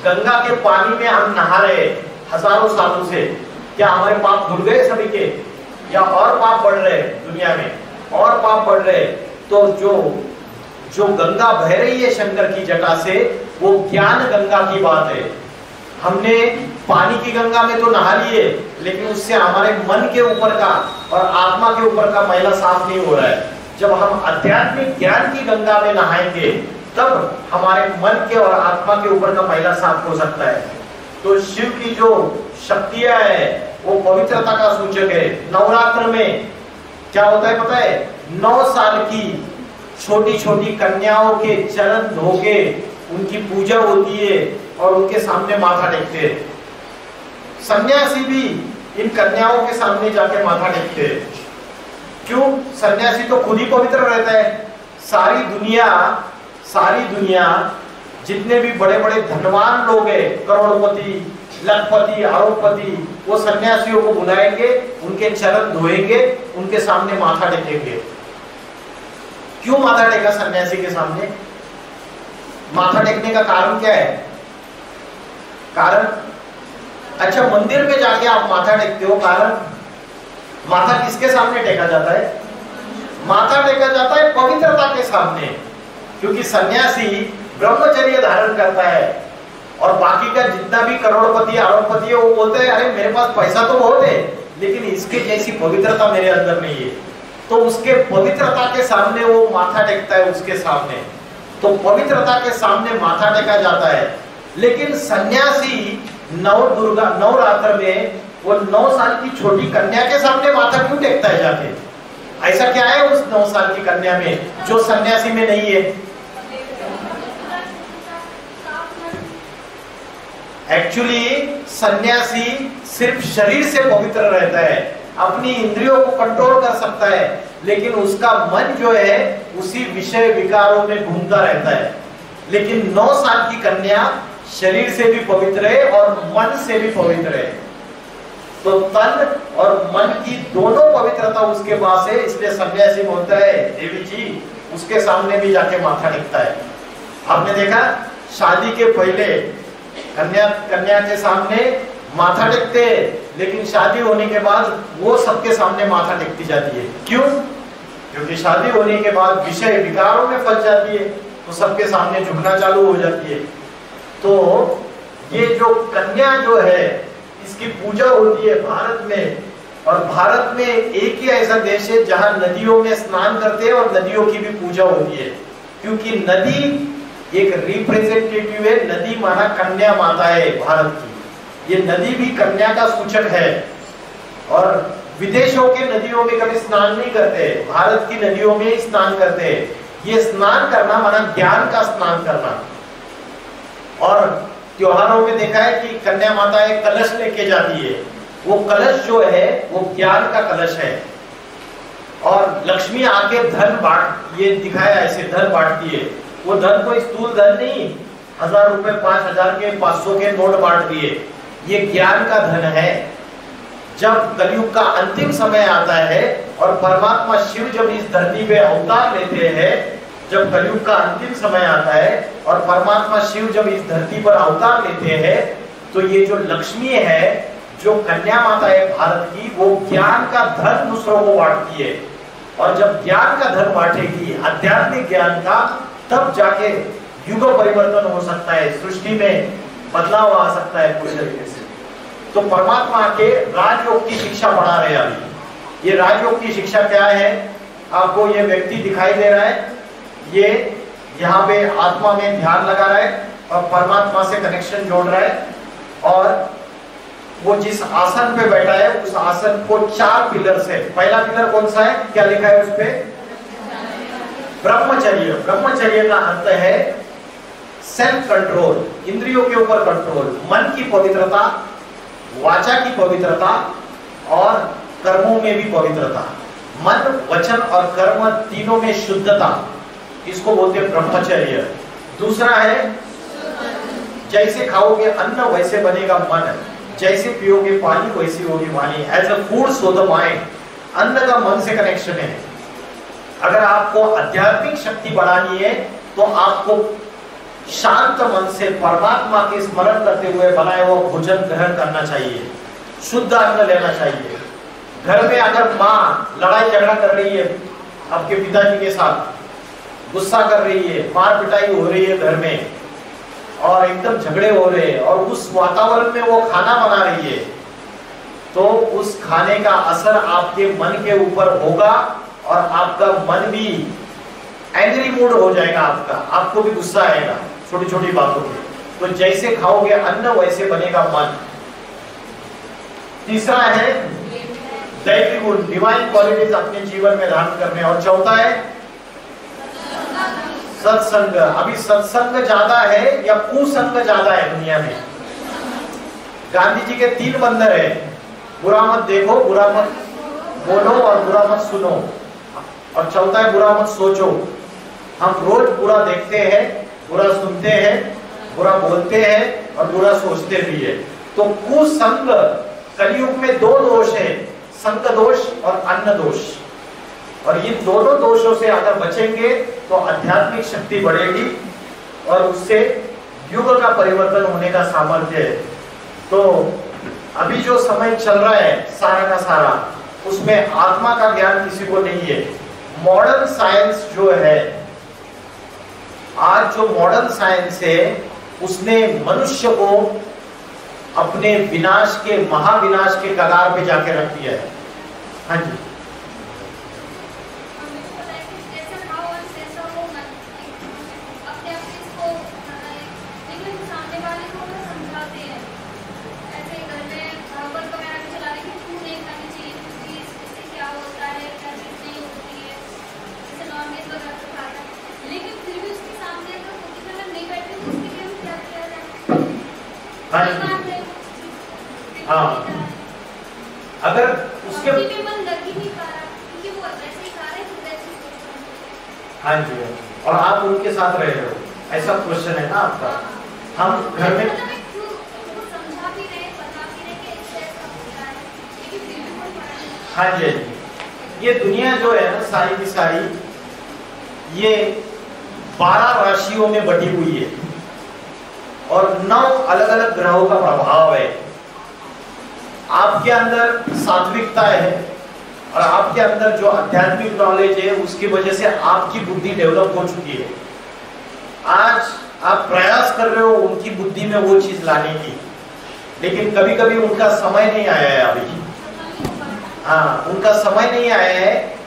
गंगा के पानी में हम नहा रहे हजारों सालों से, क्या हमारे पाप धुल गए सभी के, या और पाप बढ़ रहे दुनिया में, और पाप बढ़ रहे? तो जो गंगा बह रही है शंकर की जटा से, वो ज्ञान गंगा की बात है। हमने पानी की गंगा में तो नहा लिए, लेकिन उससे हमारे मन के ऊपर का और आत्मा के ऊपर का मैला साफ नहीं हो रहा है। जब हम आध्यात्मिक ज्ञान की गंगा में नहाएंगे, तब हमारे मन के और आत्मा के ऊपर का मैला साफ हो सकता है। तो शिव की जो शक्तियां है वो पवित्रता का सूचक है। नवरात्र में क्या होता है पता है? 9 साल की छोटी छोटी कन्याओं के चरण धो के उनकी पूजा होती है और उनके सामने माथा टेकते हैं। सन्यासी भी इन कन्याओं के सामने जाके माथा टेकते हैं। क्यों? सन्यासी तो खुद ही पवित्र रहता है। सारी दुनिया जितने भी बड़े बड़े धनवान लोग हैं, करोड़पति, लखपति, अरबपति, वो सन्यासियों को बुलाएंगे, उनके चरण धोएंगे, उनके सामने माथा टेकेंगे। क्यों माथा टेका सन्यासी के सामने? माथा टेकने का कारण क्या है? कारण, अच्छा मंदिर में जाके आप माथा टेकते हो, कारण माथा किसके सामने टेका जाता है? माथा टेका जाता है पवित्रता के सामने, क्योंकि सन्यासी ब्रह्मचर्य धारण करता है और बाकी का जितना भी करोड़पति अरबपति है वो बोलते हैं अरे मेरे पास पैसा तो बहुत है, लेकिन इसके जैसी पवित्रता मेरे अंदर नहीं है। तो उसके पवित्रता के सामने वो माथा टेकता है, उसके सामने। तो पवित्रता के सामने माथा टेका जाता है। लेकिन सन्यासी नवरात्र में वो 9 साल की छोटी कन्या के सामने माथा क्यों टेकता है जाके? ऐसा क्या है उस 9 साल की कन्या में जो सन्यासी में नहीं है? एक्चुअली सन्यासी सिर्फ शरीर से पवित्र रहता है, अपनी इंद्रियों को कंट्रोल कर सकता है, लेकिन उसका मन जो है उसी विषय विकारों में घूमता रहता है। लेकिन 9 साल की कन्या शरीर से भी पवित्र है और मन से भी पवित्र है। तो तन और मन की दोनों पवित्रता उसके पास है, इसलिए सन्यासी बोलता है देवी जी उसके सामने भी जाके माथा टेकता है। आपने देखा शादी के पहले कन्या के सामने माथा टेकते हैं, लेकिन शादी होने के बाद वो सबके सामने माथा टेकती जाती है। क्यों? क्योंकि शादी होने के बाद विषय विकारों में फंस जाती है, तो सबके सामने झुकना चालू हो जाती है। तो ये जो कन्या जो है इसकी पूजा होती है भारत में, और भारत में एक ही ऐसा देश है जहां नदियों में स्नान करते हैं और नदियों की भी पूजा होती है, क्योंकि नदी एक रिप्रेजेंटेटिव है। नदी माना कन्या माता है भारत की, ये नदी भी कन्या का सूचक है। और विदेशों के नदियों में कभी स्नान नहीं करते, भारत की नदियों में स्नान करते हैं। ये स्नान करना माना ज्ञान का स्नान करना। और त्योहारों में देखा है कि कन्या माता एक कलश लेके जाती है, वो कलश जो है वो ज्ञान का कलश है। और लक्ष्मी आके धन बांट, ये दिखाया ऐसे धन बांटती है। वो धन कोई स्थूल धन नहीं, 1000 रुपए 5000 के 500 के नोट बांट दिए, ये ज्ञान का धन है। जब कलयुग का अंतिम समय आता है और परमात्मा शिव जब इस धरती पे अवतार लेते हैं, जब कलयुग का अंतिम समय आता है और परमात्मा शिव जब इस धरती पर अवतार लेते हैं, तो ये जो लक्ष्मी है, जो कन्या माता है भारत की, वो ज्ञान का धन दूसरों को बांटती है। और जब ज्ञान का धन बांटेगी, आध्यात्मिक ज्ञान का, तब जाके युग परिवर्तन हो सकता है, सृष्टि में बदलाव आ सकता है पूरी तरीके से। तो परमात्मा के राजयोग की शिक्षा पढ़ा रहे हैं अभी। ये राजयोग की शिक्षा क्या है? आपको ये व्यक्ति दिखाई दे रहा है, ये यहाँ पे आत्मा में ध्यान लगा रहा है और परमात्मा से कनेक्शन जोड़ रहा है। और वो जिस आसन पे बैठा है उस आसन को 4 पिलर से, पहला पिलर कौन सा है, क्या लिखा है उस पे? ब्रह्मचर्य। ब्रह्मचर्य का अर्थ है सेल्फ कंट्रोल, इंद्रियों के ऊपर कंट्रोल, मन की पवित्रता, वाचा की पवित्रता और कर्मों में भी पवित्रता। मन, वचन और कर्म तीनों में शुद्धता, इसको बोलते हैं ब्रह्मचर्य। दूसरा है जैसे खाओगे अन्न वैसे बनेगा मन, जैसे पियोगे पानी वैसी होगी वाणी। As a food so the mind, अन्न का मन से कनेक्शन है। अगर आपको आध्यात्मिक शक्ति बढ़ानी है तो आपको शांत मन से परमात्मा के स्मरण करते हुए बनाए हुआ भोजन ग्रहण करना चाहिए, शुद्ध अन्न लेना चाहिए। घर में अगर माँ लड़ाई झगड़ा कर रही है आपके पिताजी के साथ, गुस्सा कर रही है, मार पिटाई हो रही है घर में और एकदम झगड़े हो रहे हैं और उस वातावरण में वो खाना बना रही है, तो उस खाने का असर आपके मन के ऊपर होगा और आपका मन भी एंग्री मूड हो जाएगा, आपको भी गुस्सा आएगा छोटी छोटी बातों पे। तो जैसे खाओगे अन्न वैसे बनेगा मन। तीसरा है दैवी गुण, डिवाइन क्वालिटीज अपने जीवन में धारण करने। और चौथा है सत्संग। अभी सत्संग ज्यादा है या कुसंग ज्यादा है दुनिया में? गांधी जी के 3 बंदर है, बुरा मत देखो, बुरा मत बोलो और बुरा मत सुनो, और चौथा है बुरा मत सोचो। हम रोज बुरा देखते हैं, बुरा सुनते हैं, बुरा बोलते हैं और बुरा सोचते भी है। तो कुसंग, कलयुग में 2 दोष है, संग दोष और अन्न दोष। और इन दोनों दोषों से अगर बचेंगे तो आध्यात्मिक शक्ति बढ़ेगी और उससे युग का परिवर्तन होने का सामर्थ्य है। तो अभी जो समय चल रहा है सारा का सारा, उसमें आत्मा का ज्ञान किसी को नहीं है। मॉडर्न साइंस जो है, आज जो मॉडर्न साइंस है, उसने मनुष्य को अपने विनाश के, महाविनाश के कगार पे जाके रख दिया है। हाँ जी, हाँ, अगर उसके हाँ जी, और आप उनके साथ रहे हो, ऐसा क्वेश्चन है ना आपका। हम घर में हाँ जी, ये दुनिया जो है ना सारी की सारी, ये 12 राशियों में बटी हुई है और 9 अलग अलग ग्रहों का प्रभाव है। आपके अंदर सात्विकता है और आपके अंदर जो आध्यात्मिक नॉलेज है, उसकी वजह से आपकी बुद्धि डेवलप हो चुकी है। आज आप प्रयास कर रहे हो उनकी बुद्धि में वो चीज लाने की, लेकिन कभी कभी उनका समय नहीं आया है अभी। हाँ, उनका समय नहीं आया है,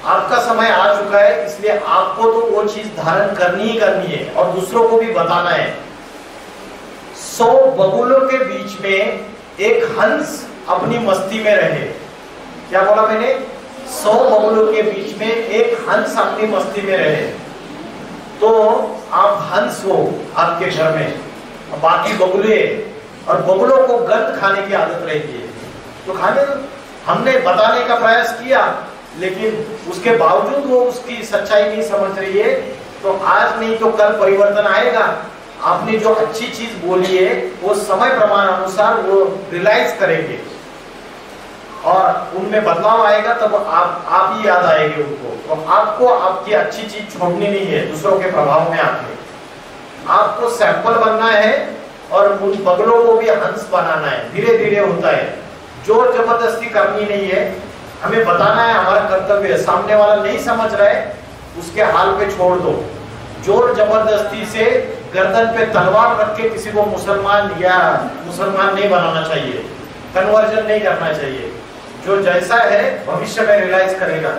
आपका समय आ चुका है, इसलिए आपको तो वो चीज धारण करनी ही करनी है और दूसरों को भी बताना है। 100 बगुलों के बीच में एक हंस अपनी मस्ती में रहे। क्या बोला मैंने? 100 बगुलों के बीच में एक हंस अपनी मस्ती में रहे। तो आप हंस हो आपके घर में, बाकी बगुले, और बगुलों को गंध खाने की आदत रहती है, तो खाने दो। हमने बताने का प्रयास किया, लेकिन उसके बावजूद वो उसकी सच्चाई नहीं समझ रही है। तो आज नहीं तो कल परिवर्तन आएगा। आपने जो अच्छी चीज बोली है वो समय प्रमाण अनुसार वो रियलाइज करेंगे और उनमें बदलाव आएगा, तब आप ही याद आएंगे उनको। तो आपको आपकी अच्छी चीज छोड़नी नहीं है दूसरों के प्रभाव में आके। आपको सैंपल बनना है और उन बगलों को भी हंस बनाना है। धीरे धीरे होता है, जोर जबरदस्ती करनी नहीं है। हमें बताना है, हमारा कर्तव्य है। सामने वाला नहीं समझ रहा है, उसके हाल पे छोड़ दो। जोर जबरदस्ती से गर्दन पे तलवार रख के किसी को मुसलमान नहीं बनाना चाहिए, कन्वर्जन नहीं करना चाहिए। जो जैसा है भविष्य में रियलाइज करेगा,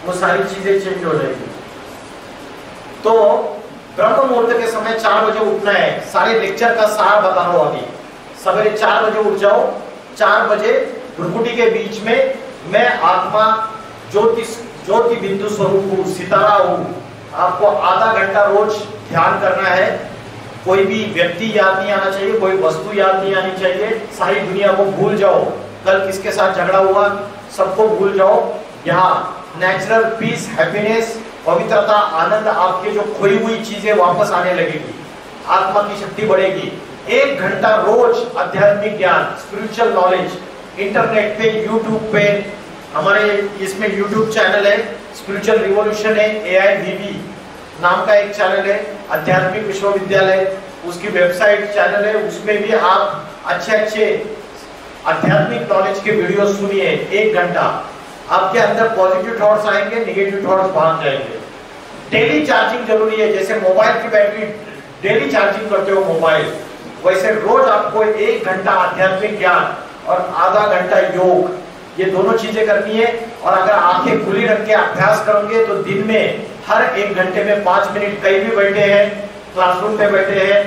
वो सारी चीजें चेंज हो जाएगी। तो ब्रह्म मुहूर्त के समय 4 बजे उठना है। सारे लेक्चर का सार बता रहा हूं अभी। सवेरे 4 बजे उठ जाओ। 4 बजे भ्रुकुटी के बीच में मैं आत्मा ज्योति बिंदु स्वरूप हूँ, सितारा हूँ। आपको आधा घंटा रोज ध्यान करना है कोई भी व्यक्ति याद नहीं आना चाहिए, कोई वस्तु याद नहीं आनी चाहिए, सारी दुनिया को भूल जाओ, कल किसके साथ झगड़ा हुआ सबको भूल जाओ। यहाँ नेचुरल पीस, हैप्पीनेस, पवित्रता, आनंद, आपके जो खोई हुई चीजें वापस आने लगेगी, आत्मा की शक्ति बढ़ेगी। 1 घंटा रोज आध्यात्मिक ज्ञान, स्पिरिचुअल नॉलेज, इंटरनेट पे, यूट्यूब पे, हमारे इसमें यूट्यूब चैनल है, स्पिरिचुअल रिवॉल्यूशन है, AIVV नाम का एक चैनल है, आध्यात्मिक विश्वविद्यालय, उसकी वेबसाइट चैनल है, उसमें भी आप अच्छे आध्यात्मिक नॉलेज के वीडियो सुनिए। 1 घंटा आपके अंदर पॉजिटिव थॉट्स आएंगे, नेगेटिव थॉट्स भाग जाएंगे। डेली चार्जिंग जरूरी है, जैसे मोबाइल की बैटरी डेली चार्जिंग करते हो मोबाइल, वैसे रोज आपको 1 घंटा आध्यात्मिक ज्ञान और आधा घंटा योग, ये दोनों चीजें करनी है। और अगर आंखें खुली रख के अभ्यास करोगे तो दिन में हर 1 घंटे में 5 मिनट, कहीं भी बैठे हैं, क्लासरूम पे बैठे हैं,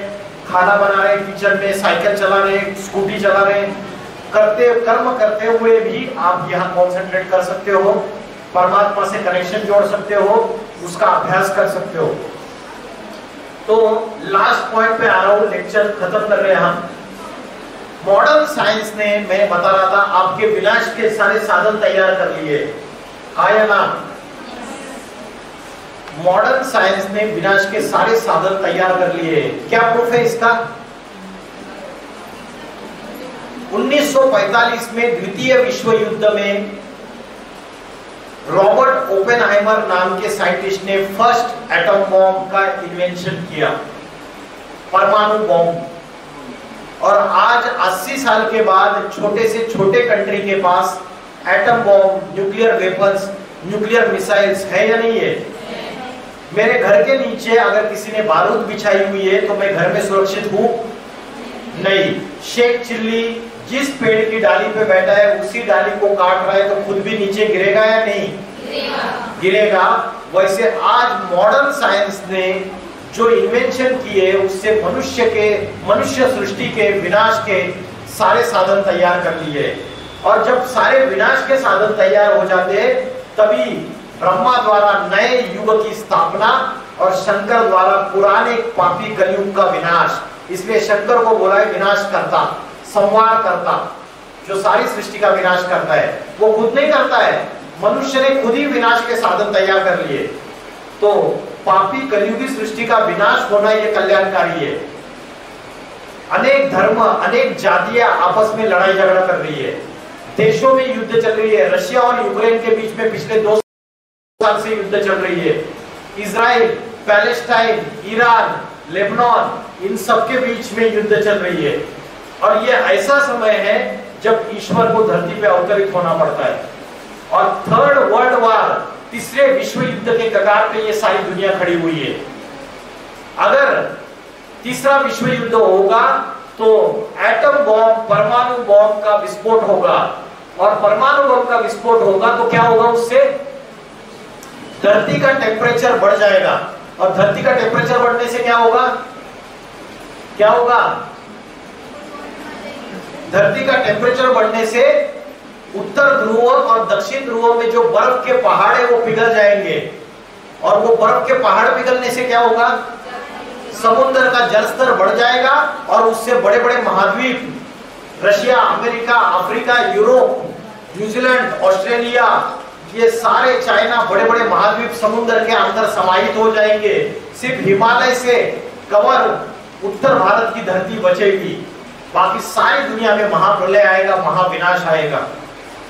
खाना बना रहे हैं, किचन में साइकिल चला रहे हैं, स्कूटी चला रहे हैं, कर्म करते हुए भी आप यहाँ कॉन्सेंट्रेट कर सकते हो, परमात्मा से कनेक्शन जोड़ सकते हो, उसका अभ्यास कर सकते हो। तो लास्ट पॉइंट पे आ रहा हूं, लेक्चर खत्म कर रहे हैं हम। मॉडर्न साइंस ने, मैं बता रहा था, आपके विनाश के सारे साधन तैयार कर लिए, आया ना? मॉडर्न साइंस ने विनाश के सारे साधन तैयार कर लिए। क्या प्रूफ है इसका? 1945 में द्वितीय विश्व युद्ध में रॉबर्ट ओपेनहाइमर नाम के साइंटिस्ट ने फर्स्ट एटम बॉम्ब का इन्वेंशन किया, परमाणु बॉम्ब। और आज 80 साल के बाद छोटे से छोटे कंट्री के पास atom bomb, nuclear weapons, nuclear missiles है या नहीं है? मेरे घर के नीचे अगर किसी ने बारूद बिछाई हुई है तो मैं घर में सुरक्षित हूं? नहीं। शेख चिल्ली जिस पेड़ की डाली पे बैठा है उसी डाली को काट रहा है तो खुद भी नीचे गिरेगा या नहीं? गिरेगा। वैसे आज मॉडर्न साइंस ने जो इन्वेंशन किए उससे मनुष्य सृष्टि के विनाश के सारे साधन तैयार कर लिए। और जब सारे विनाश के साधन तैयार हो जाते तभी ब्रह्मा द्वारा नए युग की स्थापना और शंकर द्वारा पुराने पापी कलयुग का विनाश। इसलिए शंकर को बोला है विनाश करता, संहार करता, जो सारी सृष्टि का विनाश करता है। वो खुद नहीं करता है, मनुष्य ने खुद ही विनाश के साधन तैयार कर लिए। तो पापी कलयुगी सृष्टि का विनाश होना ये कल्याणकारी है। अनेक धर्म, अनेक जातियां आपस में लड़ाई झगड़ा कर रही है, देशों में युद्ध चल रही है। रशिया और यूक्रेन के बीच में पिछले 2 साल से युद्ध चल रही है। इजराइल, पैलेस्टाइन, ईरान, लेबनान, इन सब के बीच में युद्ध चल रही है। और ये ऐसा समय है जब ईश्वर को धरती पे अवतरित होना पड़ता है। और 3rd वर्ल्ड वार, तीसरे विश्व युद्ध के कगार पे ये सारी दुनिया खड़ी हुई है। अगर तीसरा विश्व युद्ध होगा तो एटम बॉम्ब, परमाणु बॉम्ब का विस्फोट होगा। और परमाणु बॉम्ब का विस्फोट होगा तो क्या होगा? उससे धरती का टेम्परेचर बढ़ जाएगा। और धरती का टेम्परेचर बढ़ने से क्या होगा? क्या होगा? धरती का टेम्परेचर बढ़ने से उत्तर ध्रुव और दक्षिण ध्रुव में जो बर्फ के पहाड़ है वो पिघल जाएंगे। और वो बर्फ के पहाड़ पिघलने से क्या होगा? समुद्र का जलस्तर बढ़ जाएगा और उससे बड़े बड़े महाद्वीप, Russia, America, Africa, Europe, New Zealand, Australia, ये सारे, चाइना, बड़े बड़े महाद्वीप समुद्र के अंदर समाहित हो जाएंगे। सिर्फ हिमालय से कवर उत्तर भारत की धरती बचेगी, बाकी सारी दुनिया में महाप्रलय आएगा, महाविनाश आएगा।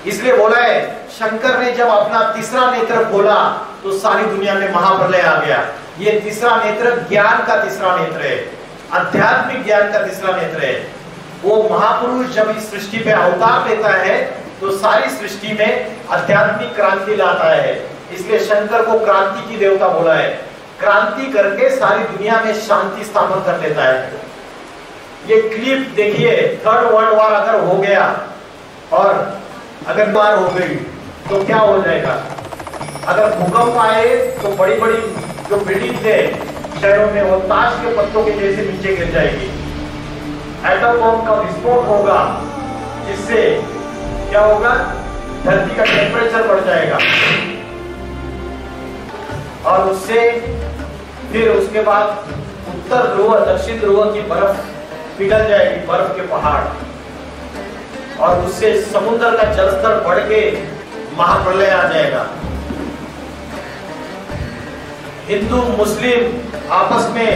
इसलिए बोला है शंकर ने जब अपना तीसरा नेत्र खोला तो सारी दुनिया में महाप्रलय आ गया। ये तीसरा नेत्र ज्ञान का तीसरा नेत्र है, आध्यात्मिक ज्ञान का तीसरा नेत्र है। वो महापुरुष जब इस सृष्टि पे अवतार लेता है तो सारी सृष्टि में आध्यात्मिक क्रांति लाता है। इसलिए शंकर को क्रांति की देवता बोला है। क्रांति करके सारी दुनिया में शांति स्थापन कर देता है। ये क्लिप देखिए, 3rd वर्ल्ड वार अगर हो गया और अगर वार हो गई तो क्या हो जाएगा? अगर भूकंप आए तो बड़ी बड़ी जो बिल्डिंग थे शहरों में वो ताश के पत्तों के जैसे नीचे गिर जाएगी। एटम बम का विस्फोट होगा जिससे क्या होगा? धरती का टेम्परेचर बढ़ जाएगा और उससे फिर उसके बाद उत्तर ध्रुव दक्षिण ध्रुव की बर्फ पिघल जाएगी, बर्फ के पहाड़, और उससे समुद्र का जलस्तर बढ़ के महाप्रलय आ जाएगा। हिंदू मुस्लिम आपस में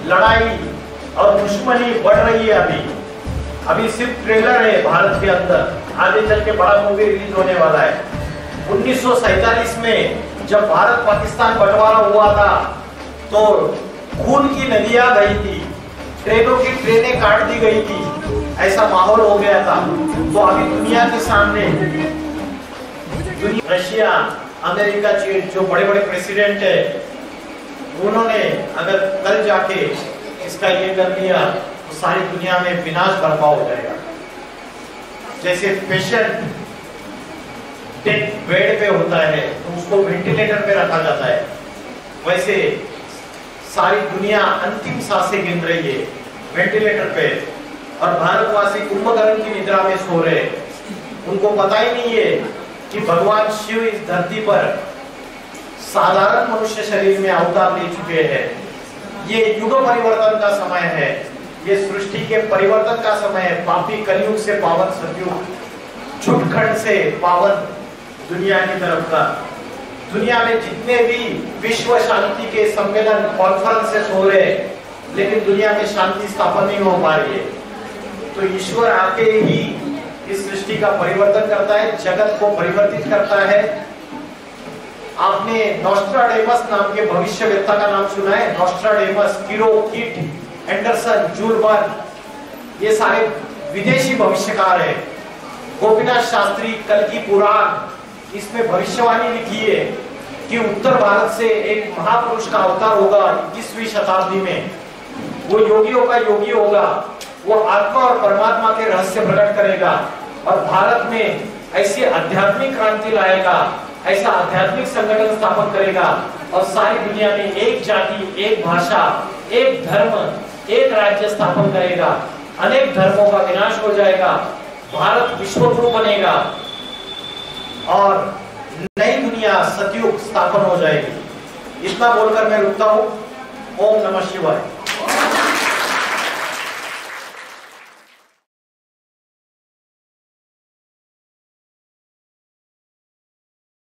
लड़ाई और दुश्मनी बढ़ रही है। अभी सिर्फ ट्रेलर है भारत के अंदर, आगे चल के बड़ा मूवी रिलीज होने वाला है। 1947 में जब भारत पाकिस्तान बंटवारा हुआ था तो खून की नदियां बही थी, ट्रेनों की ट्रेनें काट दी गई थी, ऐसा माहौल हो गया था। तो अभी दुनिया के सामने रशिया, अमेरिका, चीन जो बड़े बड़े प्रेसिडेंट है, उन्होंने अगर कल जाके इसका ये कर दिया तो सारी दुनिया में विनाश बर्पा हो जाएगा। जैसे पेशेंट डेथ बेड पे होता है तो उसको वेंटिलेटर पे रखा जाता है, वैसे सारी दुनिया अंतिम सांसें गिन रही है वेंटिलेटर पे, और भारतवासी कुंभकर्ण की निद्रा में सो रहे। उनको पता ही नहीं है कि भगवान शिव इस धरती पर साधारण मनुष्य शरीर में अवतार ले चुके हैं। ये युग परिवर्तन का समय है, ये सृष्टि के परिवर्तन का समय है। पापी कलयुग से पावन सतयुग, छुटखंड से पावन दुनिया की तरफ का। दुनिया में जितने भी विश्व शांति के सम्मेलन कॉन्फ्रेंसेस हो रहे हैं, लेकिन दुनिया में शांति स्थापन नहीं हो पा रही है। तो ईश्वर आके ही इस सृष्टि का परिवर्तन करता है, जगत को परिवर्तित करता है। आपने नॉस्ट्राडेमस नाम के भविष्यवेत्ता का नाम सुना है? नॉस्ट्राडेमस, किरो, किट, एंडरसन, जूल वर्न, ये सारे विदेशी भविष्यकार है। गोपीनाथ शास्त्री, कल्कि पुराण, इसमें भविष्यवाणी लिखी है कि उत्तर भारत से एक महापुरुष का अवतार होगा 21वीं शताब्दी में। वो योगियों का योगी होगा, वो आत्मा और परमात्मा के रहस्य प्रकट करेगा और भारत में ऐसी आध्यात्मिक क्रांति लाएगा, ऐसा आध्यात्मिक संगठन स्थापन करेगा और सारी दुनिया में एक जाति, एक भाषा, एक धर्म, एक राज्य स्थापन करेगा। अनेक धर्मों का विनाश हो जाएगा, भारत विश्वगुरु बनेगा और नई दुनिया सतयुग स्थापन हो जाएगी। इतना बोलकर मैं रुकता हूं। ओम नमः शिवाय।